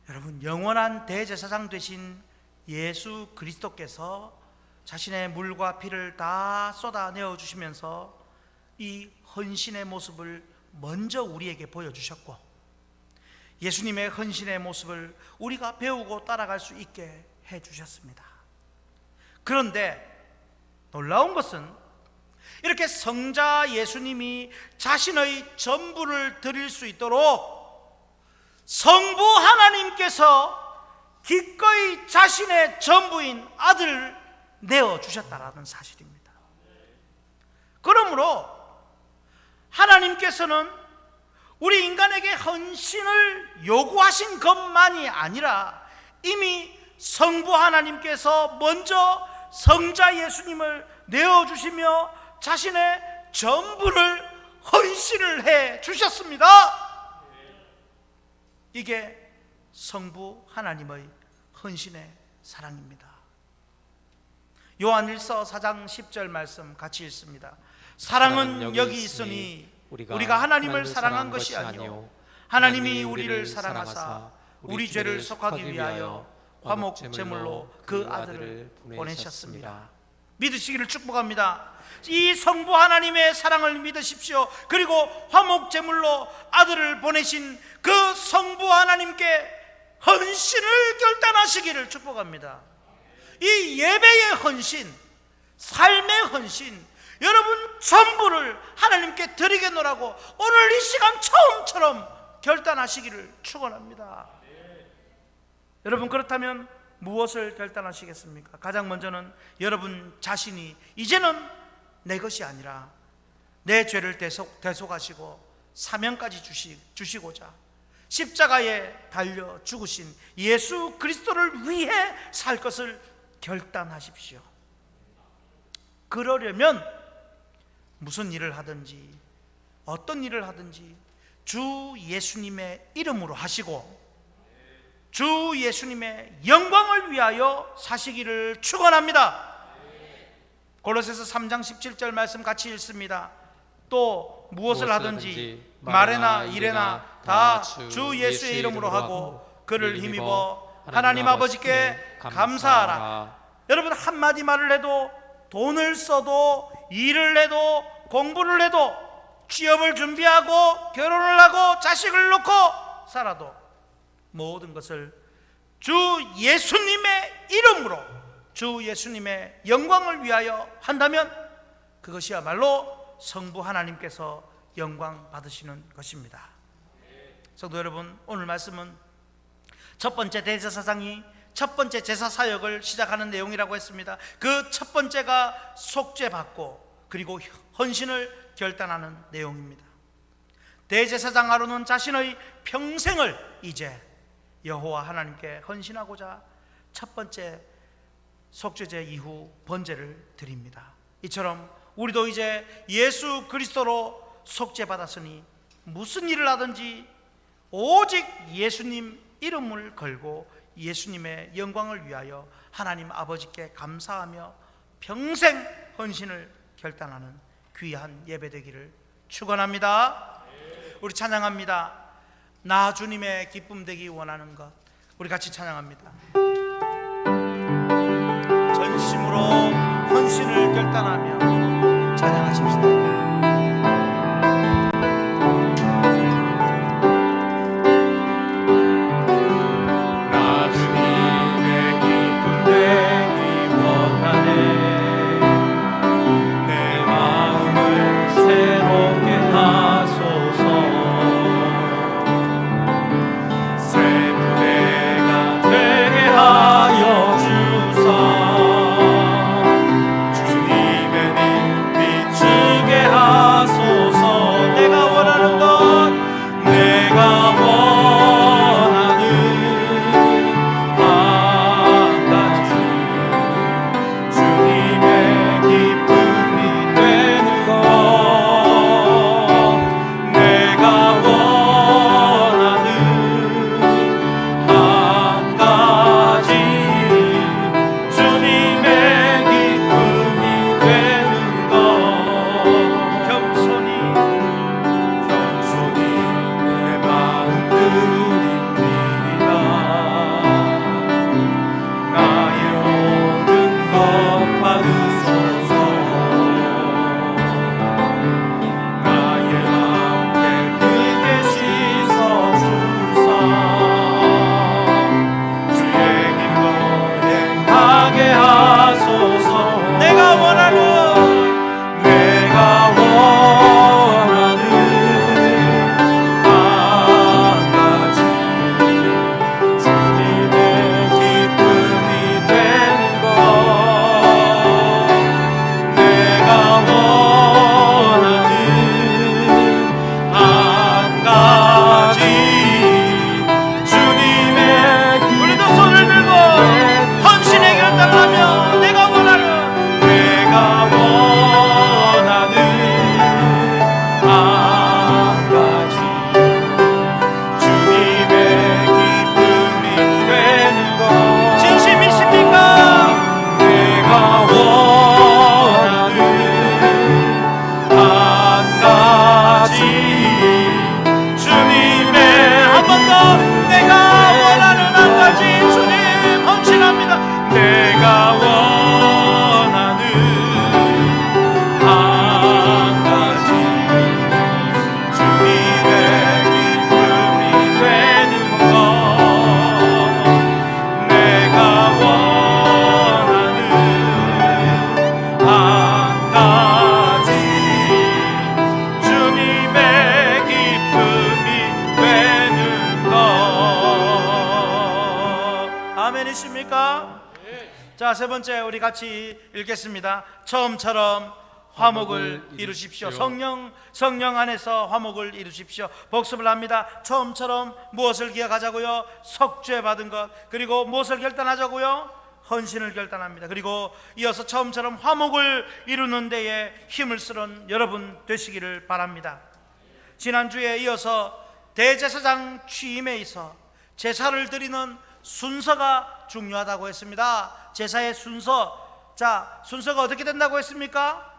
여러분, 영원한 대제사장 되신 예수 그리스도께서 자신의 물과 피를 다 쏟아내어 주시면서 이 헌신의 모습을 먼저 우리에게 보여주셨고, 예수님의 헌신의 모습을 우리가 배우고 따라갈 수 있게 해주셨습니다. 그런데 놀라운 것은 이렇게 성자 예수님이 자신의 전부를 드릴 수 있도록 성부 하나님께서 기꺼이 자신의 전부인 아들을 내어주셨다라는 사실입니다. 그러므로 하나님께서는 우리 인간에게 헌신을 요구하신 것만이 아니라 이미 성부 하나님께서 먼저 성자 예수님을 내어주시며 자신의 전부를 헌신을 해 주셨습니다. 이게 성부 하나님의 헌신의 사랑입니다. 요한일서 4장 10절 말씀 같이 읽습니다. 사랑은 여기 있으니 우리가 하나님을 사랑한 것이 아니요 하나님이 우리를 사랑하사 우리 죄를 속하기 위하여 화목 제물로 그 아들을 보내셨습니다. 믿으시기를 축복합니다. 이 성부 하나님의 사랑을 믿으십시오. 그리고 화목 제물로 아들을 보내신 그 성부 하나님께 헌신을 결단하시기를 축복합니다. 이 예배의 헌신, 삶의 헌신, 여러분 전부를 하나님께 드리겠노라고 오늘 이 시간 처음처럼 결단하시기를 축원합니다. 여러분, 그렇다면 무엇을 결단하시겠습니까? 가장 먼저는 여러분 자신이 이제는 내 것이 아니라 내 죄를 대속하시고 사명까지 주시고자 십자가에 달려 죽으신 예수 그리스도를 위해 살 것을 결단하십시오. 그러려면 무슨 일을 하든지 어떤 일을 하든지 주 예수님의 이름으로 하시고 주 예수님의 영광을 위하여 사시기를 축원합니다. 골로새서 3장 17절 말씀 같이 읽습니다. 또 무엇을 하든지 말에나 일에나 다 주 예수의 이름으로 하고 그를 힘입어 하나님 아버지께 감사하라. 여러분, 한마디 말을 해도, 돈을 써도, 일을 해도, 공부를 해도, 취업을 준비하고 결혼을 하고 자식을 놓고 살아도 모든 것을 주 예수님의 이름으로, 주 예수님의 영광을 위하여 한다면 그것이야말로 성부 하나님께서 영광 받으시는 것입니다. 성도 여러분, 오늘 말씀은 첫 번째 대제사장이 첫 번째 제사 사역을 시작하는 내용이라고 했습니다. 그 첫 번째가 속죄받고 그리고 헌신을 결단하는 내용입니다. 대제사장 아론은 자신의 평생을 이제 여호와 하나님께 헌신하고자 첫 번째 속죄제 이후 번제를 드립니다. 이처럼 우리도 이제 예수 그리스도로 속죄받았으니 무슨 일을 하든지 오직 예수님 이름을 걸고 예수님의 영광을 위하여 하나님 아버지께 감사하며 평생 헌신을 결단하는 귀한 예배되기를 축원합니다. 우리 찬양합니다. 나 주님의 기쁨 되기 원하는 것. 우리 같이 찬양합니다. 전심으로 헌신을 결단하며 찬양하십시다. 아멘이십니까? 자, 세 번째 우리 같이 읽겠습니다. 처음처럼 화목을 이루십시오. 성령 안에서 화목을 이루십시오. 복습을 합니다. 처음처럼 무엇을 기억하자고요? 속죄 받은 것. 그리고 무엇을 결단하자고요? 헌신을 결단합니다. 그리고 이어서 처음처럼 화목을 이루는 데에 힘을 쓰는 여러분 되시기를 바랍니다. 지난주에 이어서 대제사장 취임에 있어 제사를 드리는 순서가 중요하다고 했습니다. 제사의 순서. 자, 순서가 어떻게 된다고 했습니까?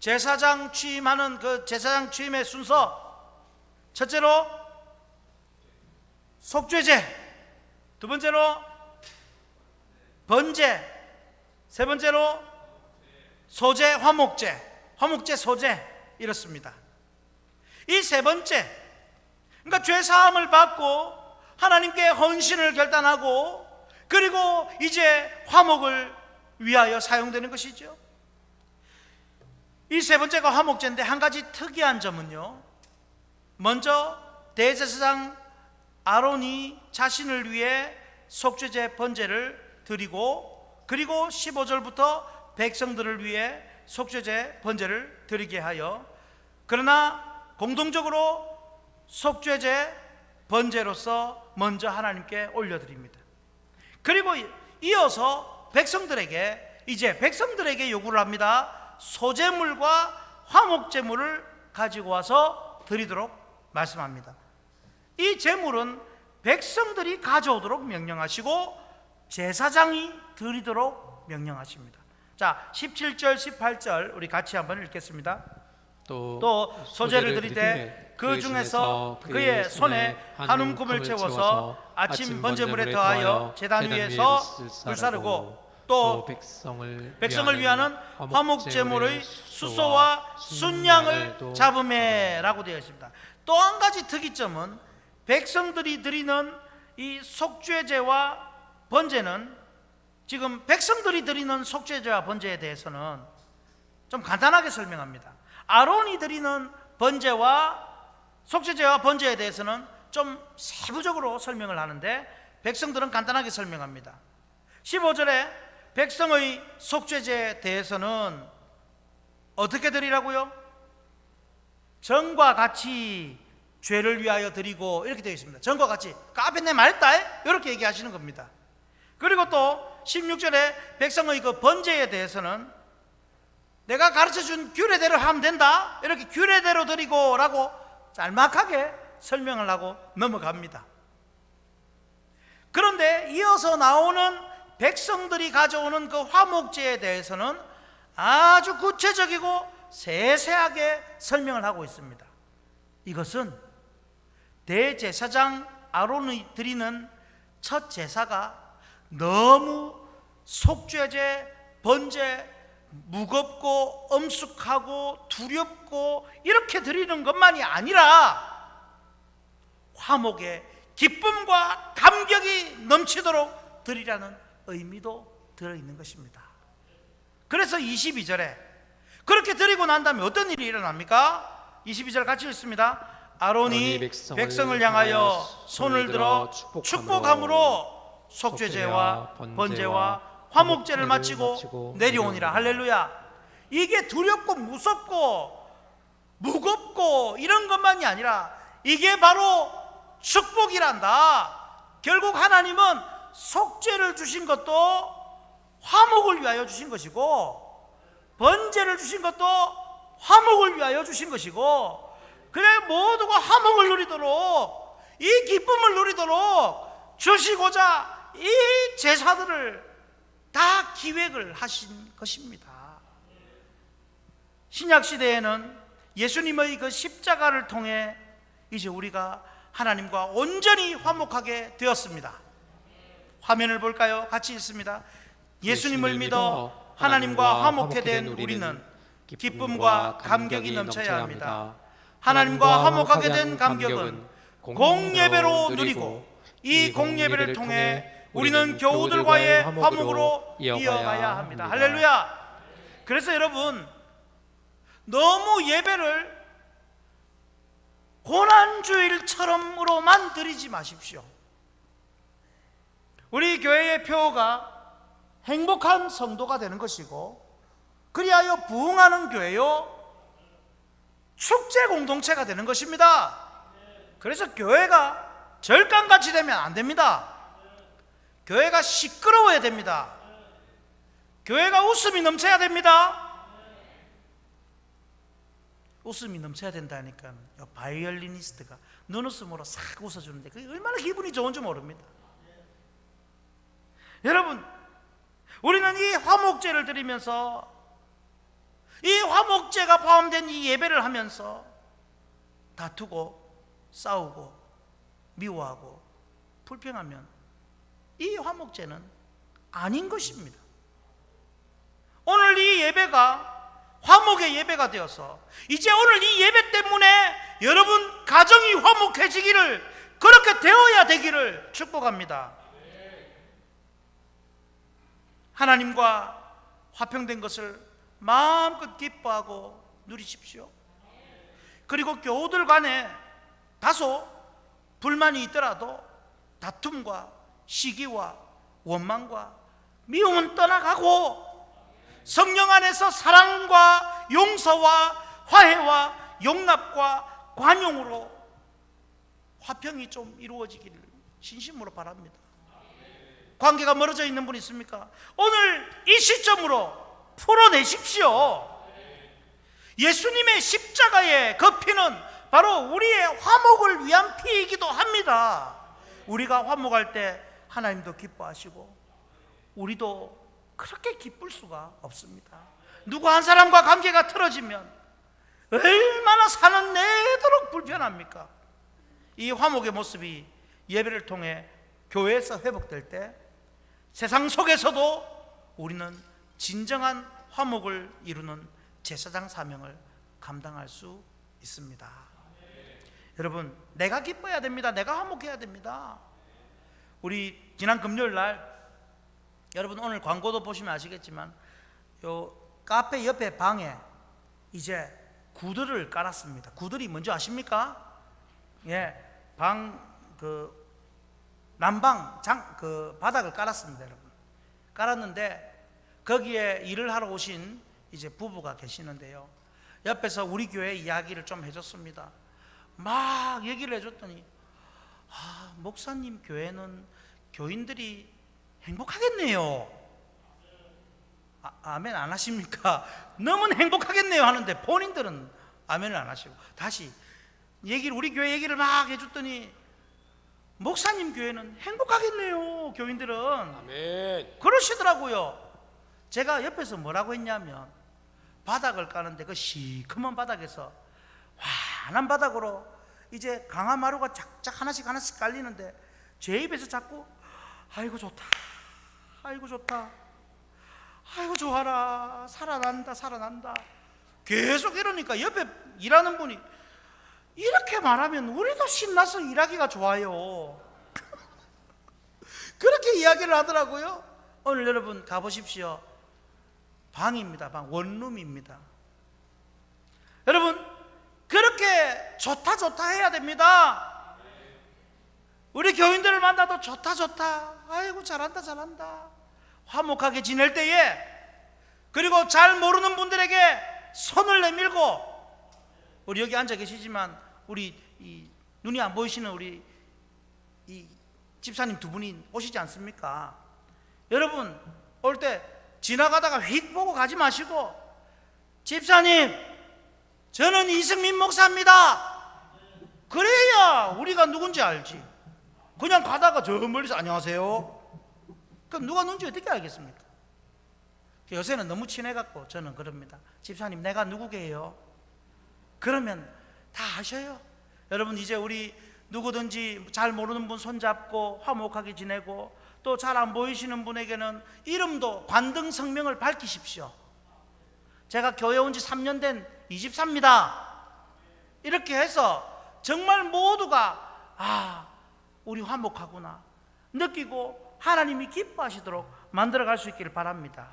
제사장 취임하는 그 제사장 취임의 순서. 첫째로 속죄제, 두 번째로 번제, 세 번째로 소제, 화목제, 소제, 이렇습니다. 이 세 번째, 그러니까 죄 사함을 받고 하나님께 헌신을 결단하고 그리고 이제 화목을 위하여 사용되는 것이죠. 이 세 번째가 화목제인데 한 가지 특이한 점은요, 먼저 대제사장 아론이 자신을 위해 속죄제 번제를 드리고 그리고 15절부터 백성들을 위해 속죄제 번제를 드리게 하여, 그러나 공동적으로 속죄제 번제로서 먼저 하나님께 올려드립니다. 그리고 이어서 백성들에게 요구를 합니다. 소제물과 화목제물을 가지고 와서 드리도록 말씀합니다. 이 제물은 백성들이 가져오도록 명령하시고 제사장이 드리도록 명령하십니다. 자, 17절 18절 우리 같이 한번 읽겠습니다. 또 소제를 드리되 그 중에서 그의 손에 한 움큼을 채워서 아침 번제물에 더하여 제단 위에서 불사르고 또 백성을 위하는 화목제물의 수소와 순양을 잡음해라고 되어 있습니다. 또 한 가지 특이점은 백성들이 드리는 이 속죄제와 번제는, 지금 백성들이 드리는 속죄제와 번제에 대해서는 좀 간단하게 설명합니다. 아론이 드리는 번제와 속죄제와 번제에 대해서는 좀 세부적으로 설명을 하는데 백성들은 간단하게 설명합니다. 15절에 백성의 속죄제에 대해서는 어떻게 드리라고요? 전과 같이 죄를 위하여 드리고 이렇게 되어 있습니다. 전과 같이. 그 앞에 내 말했다 이렇게 얘기하시는 겁니다. 그리고 또 16절에 백성의 그 번제에 대해서는 내가 가르쳐준 규례대로 하면 된다, 이렇게 규례대로 드리고 라고 짤막하게 설명을 하고 넘어갑니다. 그런데 이어서 나오는 백성들이 가져오는 그 화목제에 대해서는 아주 구체적이고 세세하게 설명을 하고 있습니다. 이것은 대제사장 아론이 드리는 첫 제사가 너무 속죄제, 번제, 무겁고 엄숙하고 두렵고 이렇게 드리는 것만이 아니라 화목의 기쁨과 감격이 넘치도록 드리라는 의미도 들어있는 것입니다. 그래서 22절에 그렇게 드리고 난 다음에 어떤 일이 일어납니까? 22절 같이 읽습니다. 아론이 백성을 향하여 손을 들어 축복함으로 속죄제와 번제와 화목제를 마치고 내려오니라. 할렐루야. 이게 두렵고 무섭고 무겁고 이런 것만이 아니라 이게 바로 축복이란다. 결국 하나님은 속죄를 주신 것도 화목을 위하여 주신 것이고 번제를 주신 것도 화목을 위하여 주신 것이고, 그래 모두가 화목을 누리도록 이 기쁨을 누리도록 주시고자 이 제사들을 다 기획을 하신 것입니다. 신약 시대에는 예수님의 그 십자가를 통해 이제 우리가 하나님과 온전히 화목하게 되었습니다. 화면을 볼까요? 같이 읽습니다. 예수님을 믿어 하나님과 화목해 된 우리는 기쁨과 감격이 넘쳐야 합니다. 하나님과 화목하게 된 감격은 공예배로 누리고 이 공예배를 통해 우리는 교우들과의 화목으로 이어가야 합니다. 할렐루야. 그래서 여러분, 너무 예배를 고난주일처럼으로만 드리지 마십시오. 우리 교회의 표어가 행복한 성도가 되는 것이고, 그리하여 부흥하는 교회요 축제 공동체가 되는 것입니다. 그래서 교회가 절간같이 되면 안 됩니다. 교회가 시끄러워야 됩니다. 교회가 웃음이 넘쳐야 됩니다. 웃음이 넘쳐야 된다니까. 바이올리니스트가 눈웃음으로 싹 웃어주는데 그게 얼마나 기분이 좋은지 모릅니다. 여러분, 우리는 이 화목제를 드리면서, 이 화목제가 포함된 이 예배를 하면서 다투고 싸우고 미워하고 불평하면 이 화목제는 아닌 것입니다. 오늘 이 예배가 화목의 예배가 되어서 이제 오늘 이 예배 때문에 여러분 가정이 화목해지기를, 그렇게 되어야 되기를 축복합니다. 하나님과 화평된 것을 마음껏 기뻐하고 누리십시오. 그리고 교우들 간에 다소 불만이 있더라도 다툼과 시기와 원망과 미움은 떠나가고 성령 안에서 사랑과 용서와 화해와 용납과 관용으로 화평이 좀 이루어지기를 진심으로 바랍니다. 관계가 멀어져 있는 분 있습니까? 오늘 이 시점으로 풀어내십시오. 예수님의 십자가의 그 피는 바로 우리의 화목을 위한 피이기도 합니다. 우리가 화목할 때 하나님도 기뻐하시고 우리도 그렇게 기쁠 수가 없습니다. 누구 한 사람과 관계가 틀어지면 얼마나 사는 내도록 불편합니까? 이 화목의 모습이 예배를 통해 교회에서 회복될 때 세상 속에서도 우리는 진정한 화목을 이루는 제사장 사명을 감당할 수 있습니다. 여러분, 내가 기뻐야 됩니다. 내가 화목해야 됩니다. 우리 지난 금요일 날, 여러분 오늘 광고도 보시면 아시겠지만 요 카페 옆에 방에 이제 구들을 깔았습니다. 구들이 뭔지 아십니까? 예, 방 난방 바닥을 깔았습니다, 여러분. 깔았는데 거기에 일을 하러 오신 이제 부부가 계시는데요. 옆에서 우리 교회 이야기를 좀 해줬습니다. 막 얘기를 해줬더니, 목사님 교회는 교인들이 행복하겠네요. 아멘 안 하십니까? 너무 행복하겠네요 하는데 본인들은 아멘을 안 하시고, 다시 우리 교회 얘기를 막 해줬더니 목사님 교회는 행복하겠네요, 교인들은. 아멘. 그러시더라고요. 제가 옆에서 뭐라고 했냐면, 바닥을 까는데 그 시커먼 바닥에서 환한 바닥으로 이제 강화마루가 작작 하나씩 깔리는데 제 입에서 자꾸 아이고 좋다, 아이고 좋다, 아이고 좋아라, 살아난다 계속 이러니까 옆에 일하는 분이 이렇게 말하면 우리도 신나서 일하기가 좋아요. 그렇게 이야기를 하더라고요. 오늘 여러분 가보십시오. 방입니다. 방, 원룸입니다. 여러분 그렇게 좋다 해야 됩니다. 우리 교인들을 만나도 좋다, 아이고 잘한다 화목하게 지낼 때에, 그리고 잘 모르는 분들에게 손을 내밀고, 우리 여기 앉아 계시지만 우리 눈이 안 보이시는 우리 이 집사님 두 분이 오시지 않습니까? 여러분 올 때 지나가다가 휙 보고 가지 마시고, 집사님 저는 이승민 목사입니다. 그래야 우리가 누군지 알지. 그냥 가다가 저 멀리서 안녕하세요, 그럼 누가 누군지 어떻게 알겠습니까? 요새는 너무 친해갖고 저는 그럽니다. 집사님 내가 누구게요? 그러면 다 아셔요. 여러분 이제 우리 누구든지 잘 모르는 분 손잡고 화목하게 지내고, 또 잘 안 보이시는 분에게는 이름도 관등 성명을 밝히십시오. 제가 교회 온 지 3년 된 이집사입니다. 이렇게 해서 정말 모두가 우리 화목하구나 느끼고 하나님이 기뻐하시도록 만들어갈 수 있기를 바랍니다.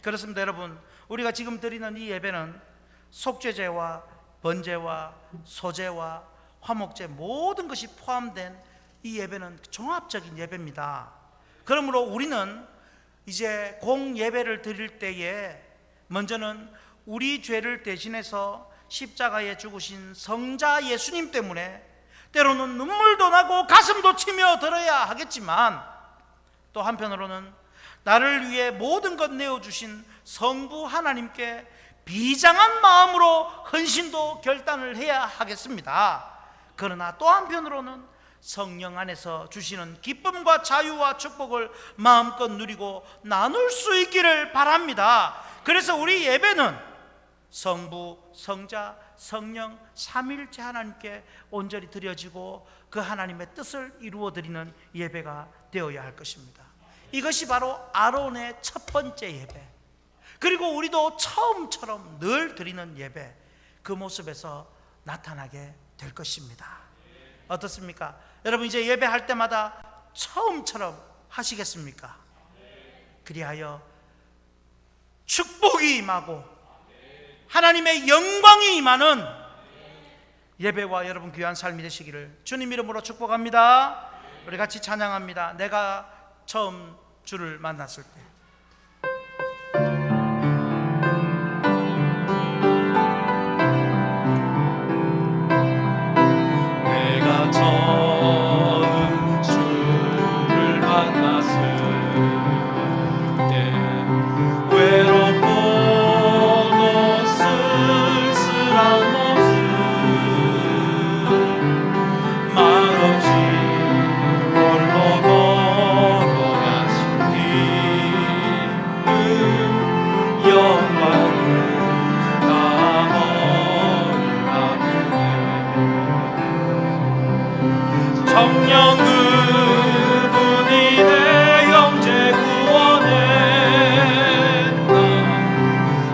그렇습니다. 여러분 우리가 지금 드리는 이 예배는 속죄제와 번제와 소제와 화목제 모든 것이 포함된 이 예배는 종합적인 예배입니다. 그러므로 우리는 이제 공예배를 드릴 때에 먼저는 우리 죄를 대신해서 십자가에 죽으신 성자 예수님 때문에 때로는 눈물도 나고 가슴도 치며 들어야 하겠지만, 또 한편으로는 나를 위해 모든 것 내어주신 성부 하나님께 비장한 마음으로 헌신도 결단을 해야 하겠습니다. 그러나 또 한편으로는 성령 안에서 주시는 기쁨과 자유와 축복을 마음껏 누리고 나눌 수 있기를 바랍니다. 그래서 우리 예배는 성부, 성자, 성령 삼위일체 하나님께 온전히 드려지고 그 하나님의 뜻을 이루어 드리는 예배가 되어야 할 것입니다. 이것이 바로 아론의 첫 번째 예배, 그리고 우리도 처음처럼 늘 드리는 예배, 그 모습에서 나타나게 될 것입니다. 어떻습니까? 여러분, 이제 예배할 때마다 처음처럼 하시겠습니까? 그리하여 축복이 임하고 하나님의 영광이 임하는 예배와 여러분 귀한 삶이 되시기를 주님 이름으로 축복합니다. 우리 같이 찬양합니다. 내가 처음 주를 만났을 때. 내가 처음 주를 만났을 때 외롭고도 쓸쓸한 모습 말없이 홀로 걸어가신 뒤는 영광을 다 버린 나그네 성령 그분이 내 영재 구원했나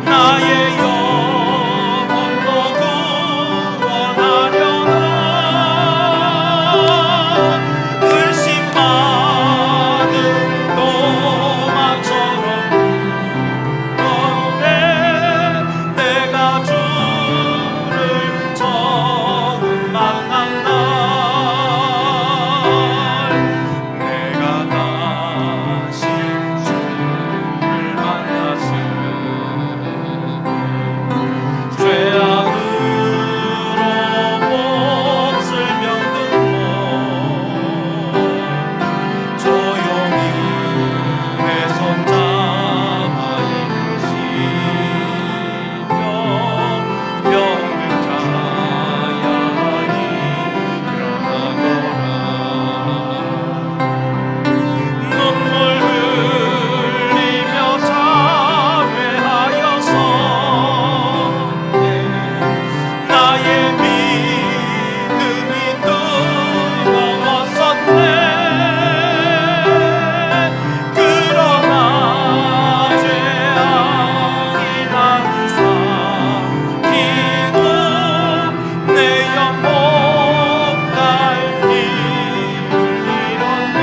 나의 영혼도 구원하려나 의심 많은 도마처럼 걷네 내가 주를 처음 만난 날 내가 다시 주를 만났을 죄악으로 몹쓸 병든 몸 조용히 내 손잡아 이끄시며 병든 자야 일어나거라 눈물 흘리며 자회하여서 나의 믿음이 뜨거웠었네 그러나 죄악이 나를 삼키고 내 영혼 갈 길을 잃었네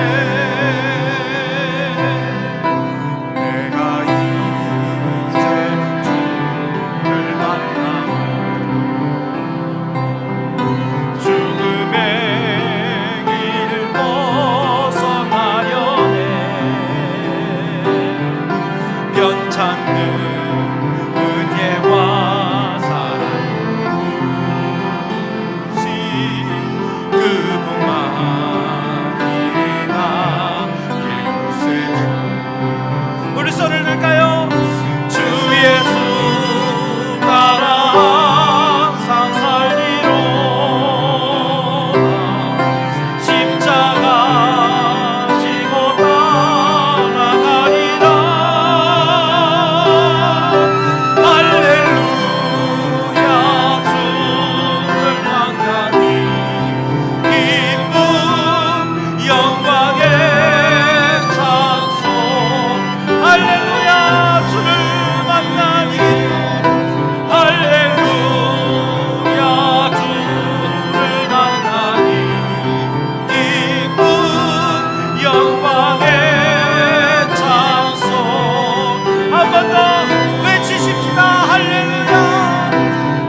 내가 이제 주를 만나고 죽음의 길 벗어나려네 변찮는 은혜와 사랑 시 그분만이나 예수의 우리 손을 들까요? 주 예수 따라 항상 살리로다 십자가 지고 따라가리라 할렐루야 주를 만나니 기쁨 영광의 찬송 할렐루야 주를 만나니 할렐루야 주를 만나니 기쁨 영광의 찬송 한 번 더 외치십시다. 할렐루야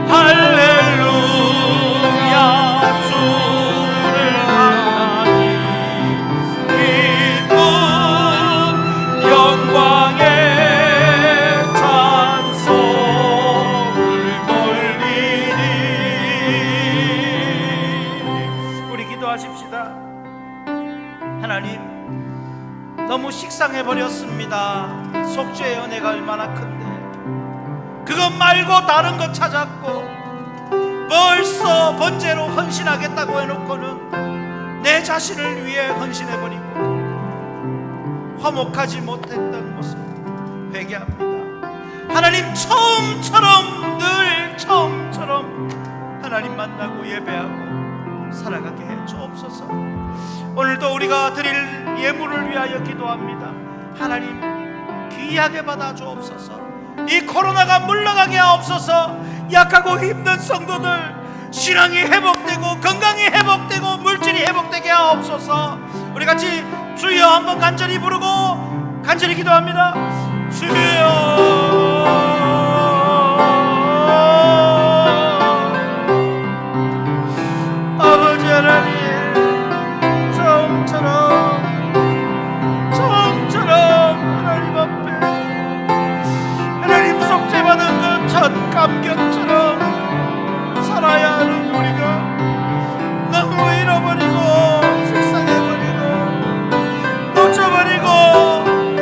할렐루야 주를 만나니 기쁨 영광의 찬송을 돌리니 우리 기도하십시다. 하나님, 너무 식상해 버렸습니다. 속죄의 은혜가 얼마나 큰데 그것 말고 다른 것 찾았고 벌써 번제로 헌신하겠다고 해놓고는 내 자신을 위해 헌신해버리고 화목하지 못했던 모습 회개합니다. 하나님, 처음처럼 늘 처음처럼 하나님 만나고 예배하고 살아가게 해 주옵소서. 오늘도 우리가 드릴 예물을 위하여 기도합니다. 하나님, 귀하게 받아 주옵소서. 이 코로나가 물러가게 하옵소서. 약하고 힘든 성도들 신앙이 회복되고 건강이 회복되고 물질이 회복되게 하옵소서. 우리 같이 주여 한번 간절히 부르고 간절히 기도합니다. 주여, 아버지 하나님, 처음처럼 하나님 앞에 하나님 속죄받은 그 첫 감격처럼 살아야 하는 우리가 너무 잃어버리고 속상해버리고 놓쳐버리고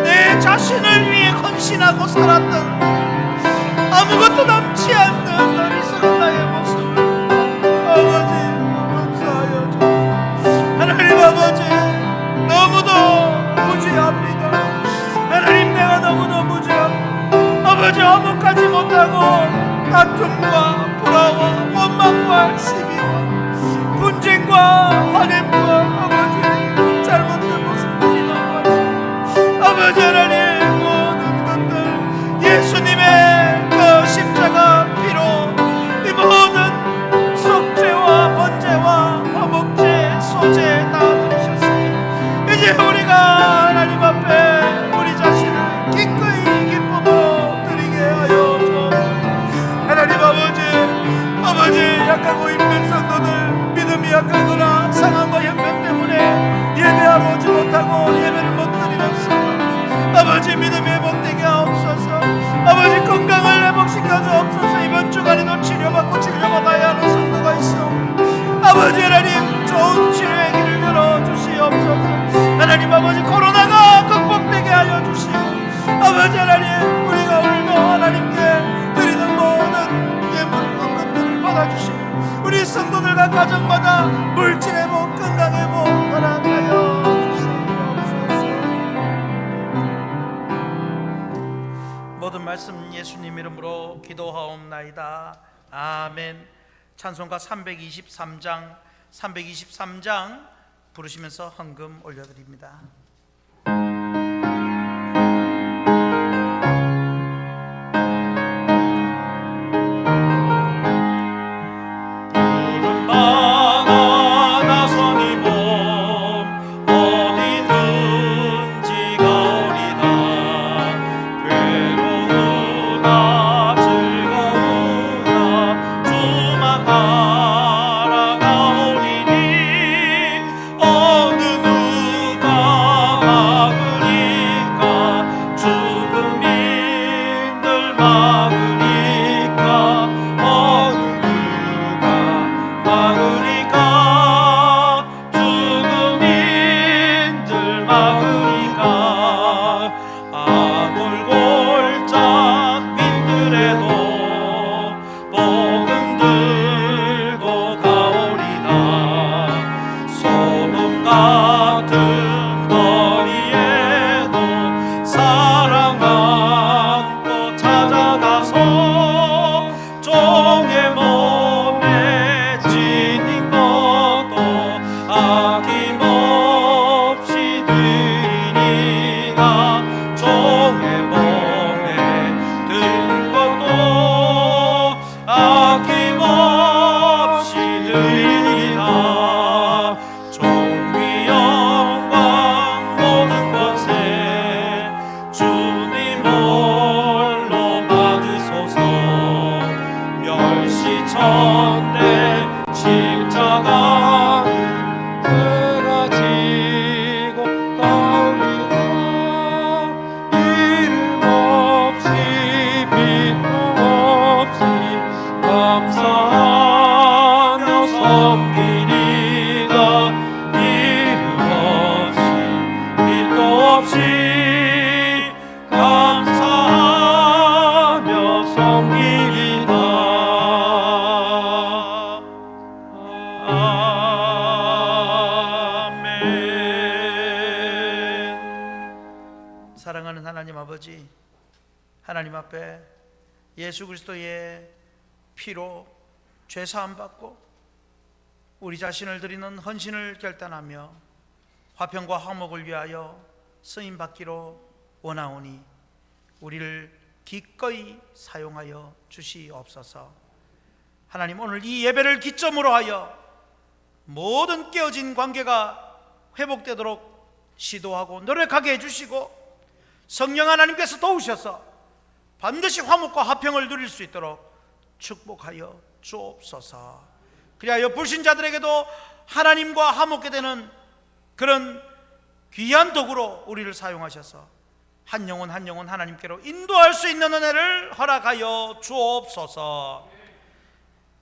내 자신을 위해 헌신하고 살았던 아무것도 남지 않는 어리석은 나의 모습을 아버지 용서하여 주옵소서. 하나님 아버지, 너무도 무지합니다. 하나님, 내가 너무도 무지합니다. 아버지, 화목하지 못하고 다툼과 불화와 원망과 시비와 분쟁과 화냄과 아버지 잘못된 모습들이 너무 많습니다. 아버지 하나님, 모든 것들 예수님의 그 십자가 피로 이 모든 속죄와 번제와 화목제 소제 다 드리셨으니 이제 우리가 하나님 앞에 우리 자신을 기꺼이 기쁨으로 드리게 하여 주옵소서. 하나님 아버지, 약하고 힘든 성도들, 믿음이 약하거나 상황과 형편 때문에 예배하러 오지 못하고 예배를 못 드리는 성도, 아버지 믿음이 회복되게 하옵소서. 아버지, 건강을 회복시켜 주옵소서. 이번 주간에도 치료받고 치료받아야 하는 성도가 있어. 아버지 하나님, 좋은 치료의 길을 열어주시옵소서. 하나님 아버지, 코로나가 극복되게 하여 주시고 아버지 하나님, 우리가 오늘도 하나님께 드리는 모든 예물 헌금들을 받아주시고 우리 성도들과 가정마다 물질 회복, 건강 회복 허락하여 주시옵소서. 모든 말씀 예수님 이름으로 기도하옵나이다. 아멘. 찬송가 323장 부르시면서 헌금 올려드립니다. 감사하며 섬기 아버지, 하나님 앞에 예수 그리스도의 피로 죄사함 받고 우리 자신을 드리는 헌신을 결단하며 화평과 화목을 위하여 쓰임 받기로 원하오니 우리를 기꺼이 사용하여 주시옵소서. 하나님, 오늘 이 예배를 기점으로 하여 모든 깨어진 관계가 회복되도록 시도하고 노력하게 해주시고 성령 하나님께서 도우셔서 반드시 화목과 화평을 누릴 수 있도록 축복하여 주옵소서. 그리하여 불신자들에게도 하나님과 화목게 되는 그런 귀한 도구로 우리를 사용하셔서 한 영혼 한 영혼 하나님께로 인도할 수 있는 은혜를 허락하여 주옵소서.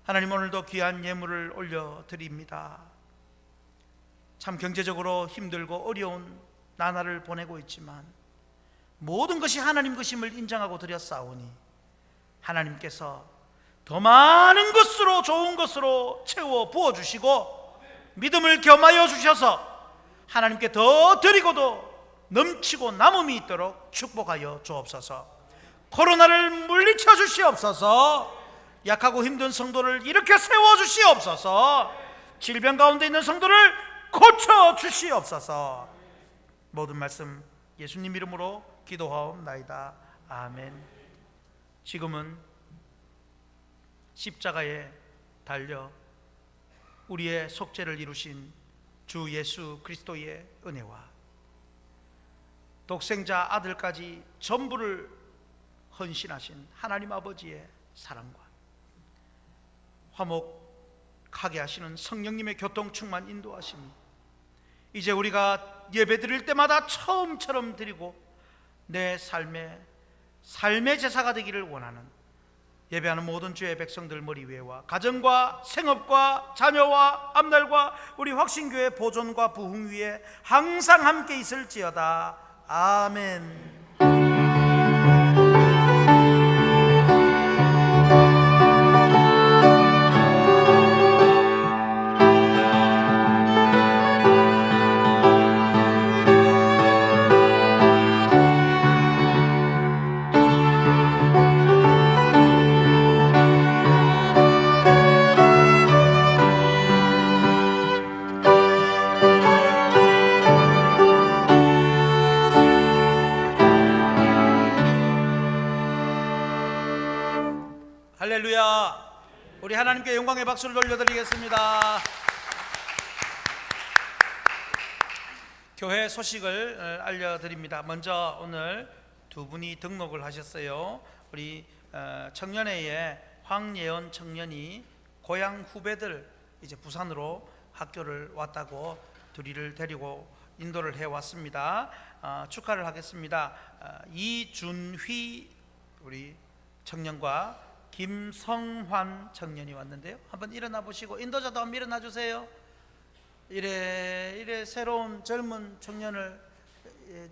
하나님, 오늘도 귀한 예물을 올려드립니다. 참 경제적으로 힘들고 어려운 나날을 보내고 있지만 모든 것이 하나님 것임을 인정하고 드렸사오니 하나님께서 더 많은 것으로 좋은 것으로 채워 부어주시고 믿음을 겸하여 주셔서 하나님께 더 드리고도 넘치고 남음이 있도록 축복하여 주옵소서. 코로나를 물리쳐 주시옵소서. 약하고 힘든 성도를 일으켜 세워 주시옵소서. 질병 가운데 있는 성도를 고쳐 주시옵소서. 모든 말씀 예수님 이름으로 기도하옵나이다. 아멘. 지금은 십자가에 달려 우리의 속죄를 이루신 주 예수 그리스도의 은혜와 독생자 아들까지 전부를 헌신하신 하나님 아버지의 사랑과 화목하게 하시는 성령님의 교통 충만 인도하심이 이제 우리가 예배 드릴 때마다 처음처럼 드리고 내 삶의 제사가 되기를 원하는 예배하는 모든 주의 백성들 머리 위에와 가정과 생업과 자녀와 앞날과 우리 확신교회 보존과 부흥 위에 항상 함께 있을지어다. 아멘. 할렐루야. 우리 하나님께 영광의 박수를 돌려드리겠습니다. 교회 소식을 알려드립니다. 먼저 오늘 두 분이 등록을 하셨어요. 우리 청년회의 황예원 청년이 고향 후배들 이제 부산으로 학교를 왔다고 둘이를 데리고 인도를 해왔습니다. 축하를 하겠습니다. 이준휘 우리 청년과 김성환 청년이 왔는데요. 한번 일어나 보시고 인도자도 한번 일어나 주세요. 이래 새로운 젊은 청년을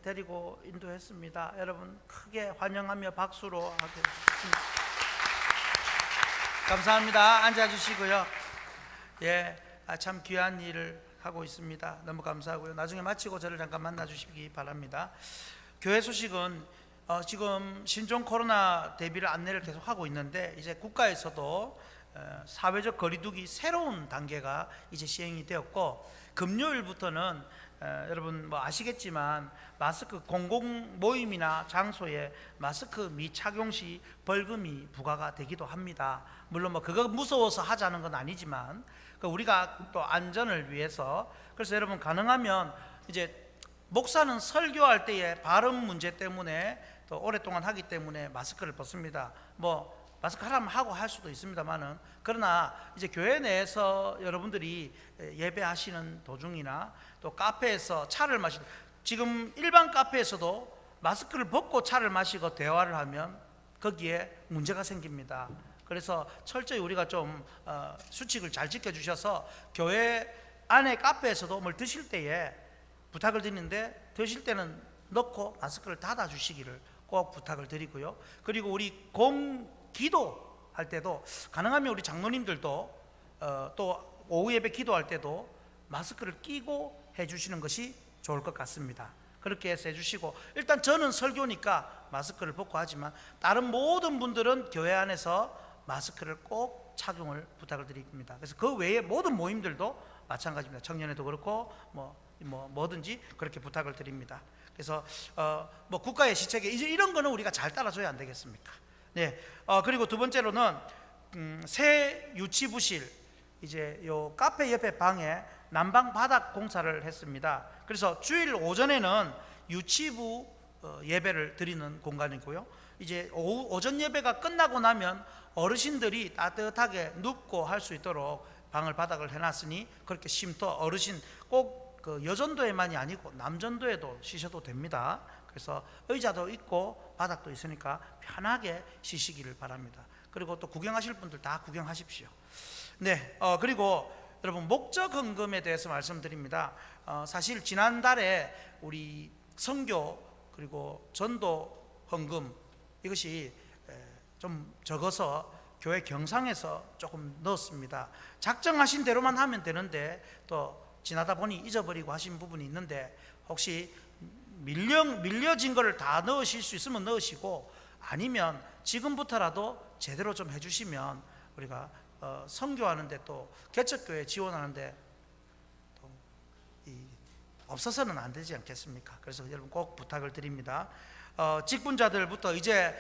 데리고 인도했습니다. 여러분 크게 환영하며 박수로 하겠습니다. 감사합니다. 앉아 주시고요. 예, 참 귀한 일을 하고 있습니다. 너무 감사하고요. 나중에 마치고 저를 잠깐 만나 주시기 바랍니다. 교회 소식은 지금 신종 코로나 대비를 안내를 계속 하고 있는데 이제 국가에서도 사회적 거리두기 새로운 단계가 이제 시행이 되었고 금요일부터는 여러분 뭐 아시겠지만 마스크 공공 모임이나 장소에 마스크 미착용 시 벌금이 부과가 되기도 합니다. 물론 뭐 그거 무서워서 하자는 건 아니지만 우리가 또 안전을 위해서 그래서 여러분 가능하면 이제 목사는 설교할 때에 발음 문제 때문에 또 오랫동안 하기 때문에 마스크를 벗습니다. 뭐 마스크 하라면 하고 할 수도 있습니다만은 그러나 이제 교회 내에서 여러분들이 예배하시는 도중이나 또 카페에서 차를 마시는 지금 일반 카페에서도 마스크를 벗고 차를 마시고 대화를 하면 거기에 문제가 생깁니다. 그래서 철저히 우리가 좀 수칙을 잘 지켜주셔서 교회 안에 카페에서도 뭘 드실 때에 부탁을 드리는데 드실 때는 넣고 마스크를 닫아 주시기를 꼭 부탁을 드리고요. 그리고 우리 기도할 때도 가능하면 우리 장로님들도 또 오후 예배 기도할 때도 마스크를 끼고 해주시는 것이 좋을 것 같습니다. 그렇게 해서 해주시고, 일단 저는 설교니까 마스크를 벗고 하지만 다른 모든 분들은 교회 안에서 마스크를 꼭 착용을 부탁을 드립니다. 그래서 그 외에 모든 모임들도 마찬가지입니다. 청년회도 그렇고 뭐든지 그렇게 부탁을 드립니다. 그래서 뭐 국가의 시책에 이제 이런 거는 우리가 잘 따라줘야 안 되겠습니까? 네. 그리고 두 번째로는 새 유치부실, 이제 요 카페 옆에 방에 난방 바닥 공사를 했습니다. 그래서 주일 오전에는 유치부 예배를 드리는 공간이고요. 이제 오전 예배가 끝나고 나면 어르신들이 따뜻하게 눕고 할 수 있도록 방을 바닥을 해놨으니 그렇게 쉼터, 어르신 꼭 그 여전도에만이 아니고 남전도에도 쉬셔도 됩니다. 그래서 의자도 있고 바닥도 있으니까 편하게 쉬시기를 바랍니다. 그리고 또 구경하실 분들 다 구경하십시오. 네, 그리고 여러분 목적 헌금에 대해서 말씀드립니다. 사실 지난달에 우리 선교 그리고 전도 헌금 이것이 좀 적어서 교회 경상에서 조금 넣었습니다. 작정하신 대로만 하면 되는데 또 지나다 보니 잊어버리고 하신 부분이 있는데, 혹시 밀려진 거를 다 넣으실 수 있으면 넣으시고, 아니면 지금부터라도 제대로 좀 해주시면 우리가 선교하는데 또 개척교회 지원하는데 또 없어서는 안 되지 않겠습니까? 그래서 여러분 꼭 부탁을 드립니다. 직분자들부터 이제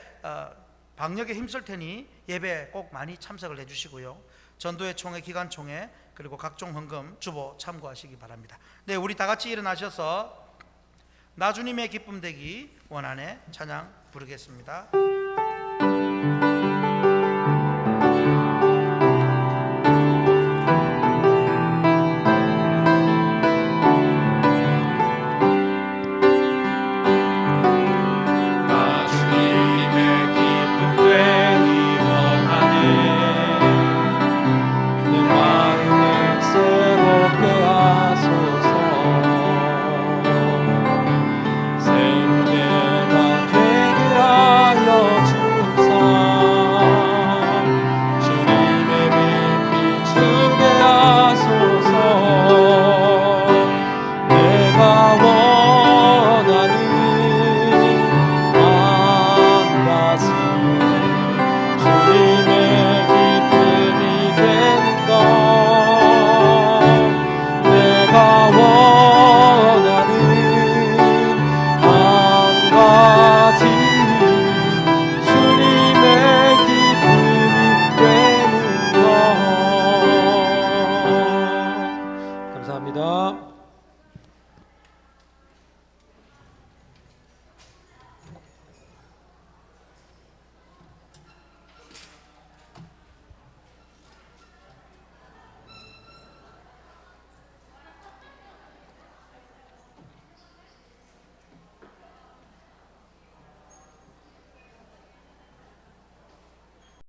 방역에 힘쓸 테니 예배 꼭 많이 참석을 해주시고요. 전도회 총회, 기간 총회, 그리고 각종 헌금 주보 참고하시기 바랍니다. 네, 우리 다 같이 일어나셔서 나 주님의 기쁨 되기 원하네 찬양 부르겠습니다.